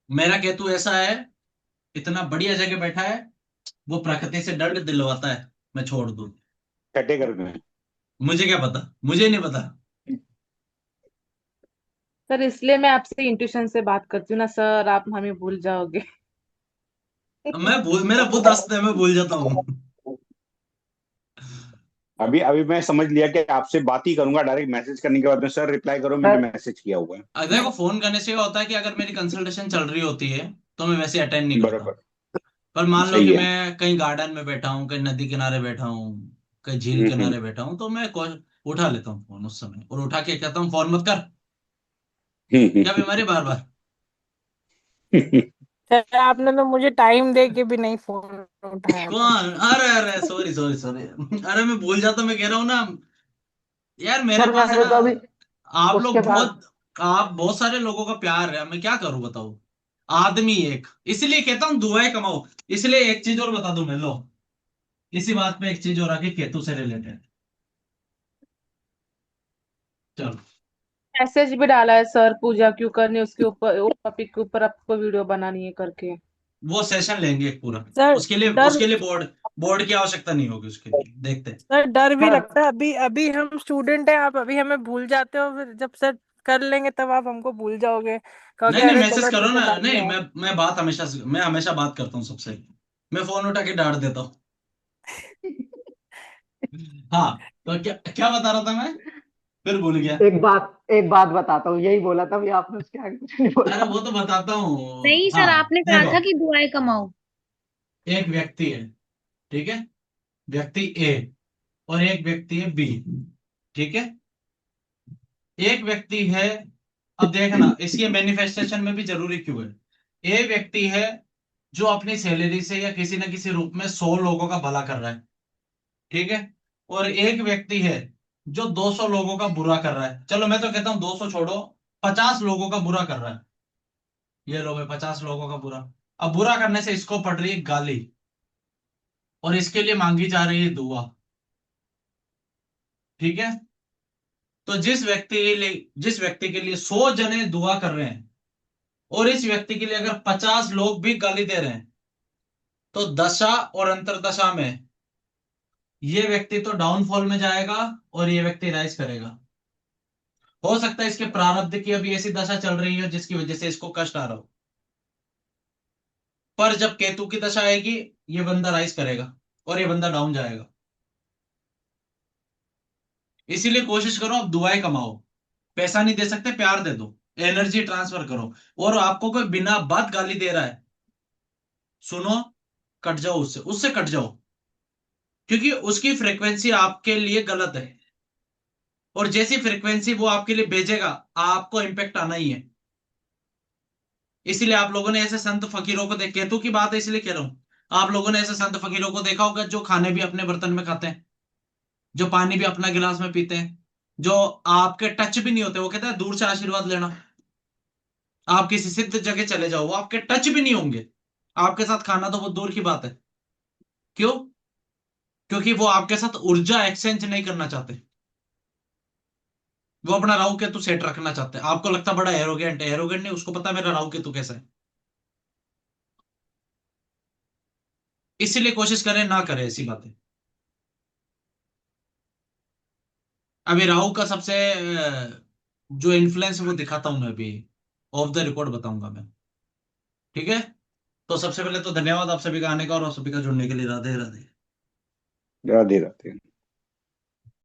मेरा केतु ऐसा है, इतना बढ़िया जगह बैठा है, वो प्रकृति से डर दिलवाता है, मैं छोड़ दूं। छठे घर में। मुझे क्या पता, मुझे नहीं पता। सर इसलिए मैं आपसे इंट्यूशन से बात करती हूँ ना सर, आप हमें भूल जाओगे। मेरा बुद्ध अस्त है, मैं भूल जाता हूँ। अभी अभी मैं समझ लिया कि आपसे बात ही करूंगा, डायरेक्ट मैसेज करने के बाद में सर रिप्लाई करो, मैंने सर मैसेज किया हुआ है। देखो, फोन करने से ये होता है कि अगर मेरी कंसल्टेशन चल रही होती है तो मैं वैसे अटेंड नहीं करता। बराबर। पर मान लो सही कि है। मैं कहीं गार्डन में बैठा हूँ, कहीं नदी किनारे बैठा हूँ, कहीं झील हम्म। किनारे बैठा हूँ, तो मैं उठा लेता हूँ फोन उस समय, और उठा के कहता हूँ फोन मत कर। क्या बीमारी बार बार। सर आपने तो मुझे टाइम दे के भी नहीं फोन उठाया था। कौन? अरे अरे, सॉरी सॉरी सॉरी। अरे मैं भूल जाता, मैं कह रहा हूँ ना यार, मेरे सर पास है मैंने ना। तो अभी आप उसके लोग बाद, आप बहुत सारे लोगों का प्यार है, मैं क्या करूं बताओ। आदमी एक, इसलिए कहता हूँ दुआएं कमाओ। इसलिए एक चीज और बता दूं मैं, लो, इसी बात पे एक चीज और आके केतु से रिलेटेड। चलो। मैसेज भी डाला है सर, पूजा क्यों करनी उसके ऊपर, उस टॉपिक के ऊपर आपको वीडियो बनानी है करके। वो सेशन लेंगे एक पूरा। सर उसके लिए डर उसके लिए बोर्ड बोर्ड की आवश्यकता नहीं होगी, उसके लिए देखते हैं। सर डर भी सर लगता है, अभी अभी हम स्टूडेंट हैं, आप अभी हमें भूल जाते हो, फिर जब सर कर लेंगे तब आप हमको भूल जाओगे, नहीं कहोगे नहीं, अरे मैसेज चलो करो नीचे ना। डाल नहीं, दिया। मैं हमेशा बात करता हूँ सबसे। मैं फोन उठा के डांट देता हूँ। हाँ। तो क्या क्या बता रहा था मैं, फिर भूल गया। एक बात बताता हूँ, यही बोला था, अभी आपने उसके आगे कुछ नहीं अरे बोला। वो तो बताता हूँ। नहीं सर, हाँ आपने कहा देखो, था कि दुआएं कमाओ। एक व्यक्ति है, ठीक है, व्यक्ति ए, और एक व्यक्ति है बी, ठीक है। एक व्यक्ति है, अब देखना इसके मैनिफेस्टेशन में भी जरूरी क्यों है। ए व्यक्ति है जो अपनी सैलरी से या किसी न किसी रूप में 100 लोगों का भला कर रहा है, ठीक है। और एक व्यक्ति है जो 200 लोगों का बुरा कर रहा है। चलो मैं तो कहता हूं 200 छोड़ो, 50 लोगों का बुरा कर रहा है। ये लोग है 50 लोगों का बुरा। अब बुरा करने से इसको पड़ रही है गाली, और इसके लिए मांगी जा रही है दुआ। ठीक है। तो जिस व्यक्ति के लिए 100 जने दुआ कर रहे हैं और इस व्यक्ति के लिए अगर 50 लोग भी गाली दे रहे हैं, तो दशा और अंतरदशा में ये व्यक्ति तो डाउनफॉल में जाएगा और ये व्यक्ति राइज करेगा। हो सकता है इसके प्रारब्ध की अभी ऐसी दशा चल रही हो जिसकी वजह से इसको कष्ट आ रहा हो, पर जब केतु की दशा आएगी ये बंदा राइज करेगा और ये बंदा डाउन जाएगा। इसीलिए कोशिश करो आप दुआएं कमाओ। पैसा नहीं दे सकते, प्यार दे दो, एनर्जी ट्रांसफर करो। और आपको कोई बिना बात गाली दे रहा है, सुनो, कट जाओ उससे, उससे कट जाओ, क्योंकि उसकी फ्रीक्वेंसी आपके लिए गलत है। और जैसी फ्रीक्वेंसी वो आपके लिए भेजेगा आपको इंपैक्ट आना ही है। इसीलिए आप लोगों ने ऐसे संत फकीरों को देख, केतु की बात है इसलिए कह रहा हूं, आप लोगों ने ऐसे संत फकीरों को देखा होगा जो खाने भी अपने बर्तन में खाते हैं, जो पानी भी अपना गिलास में पीते हैं, जो आपके टच भी नहीं होते। वो कहते हैं दूर से आशीर्वाद लेना। आप किसी सिद्ध जगह चले जाओ, वो आपके टच भी नहीं होंगे, आपके साथ खाना तो बहुत दूर की बात है। क्यों? क्योंकि वो आपके साथ ऊर्जा एक्सचेंज नहीं करना चाहते। वो अपना राहु केतु सेट रखना चाहते हैं। आपको लगता बड़ा एरोगेंट है, एरोगेंट नहीं, उसको पता मेरा राहु केतु कैसा है। इसीलिए कोशिश करें ना करें ऐसी बातें। अभी राहु का सबसे जो इन्फ्लुएंस वो दिखाता हूं मैं अभी, ऑफ द रिकॉर्ड बताऊंगा मैं। ठीक है। तो सबसे पहले तो धन्यवाद आप सभी का आने का और आप सभी का जुड़ने के लिए। राधे राधे। राधे राधे।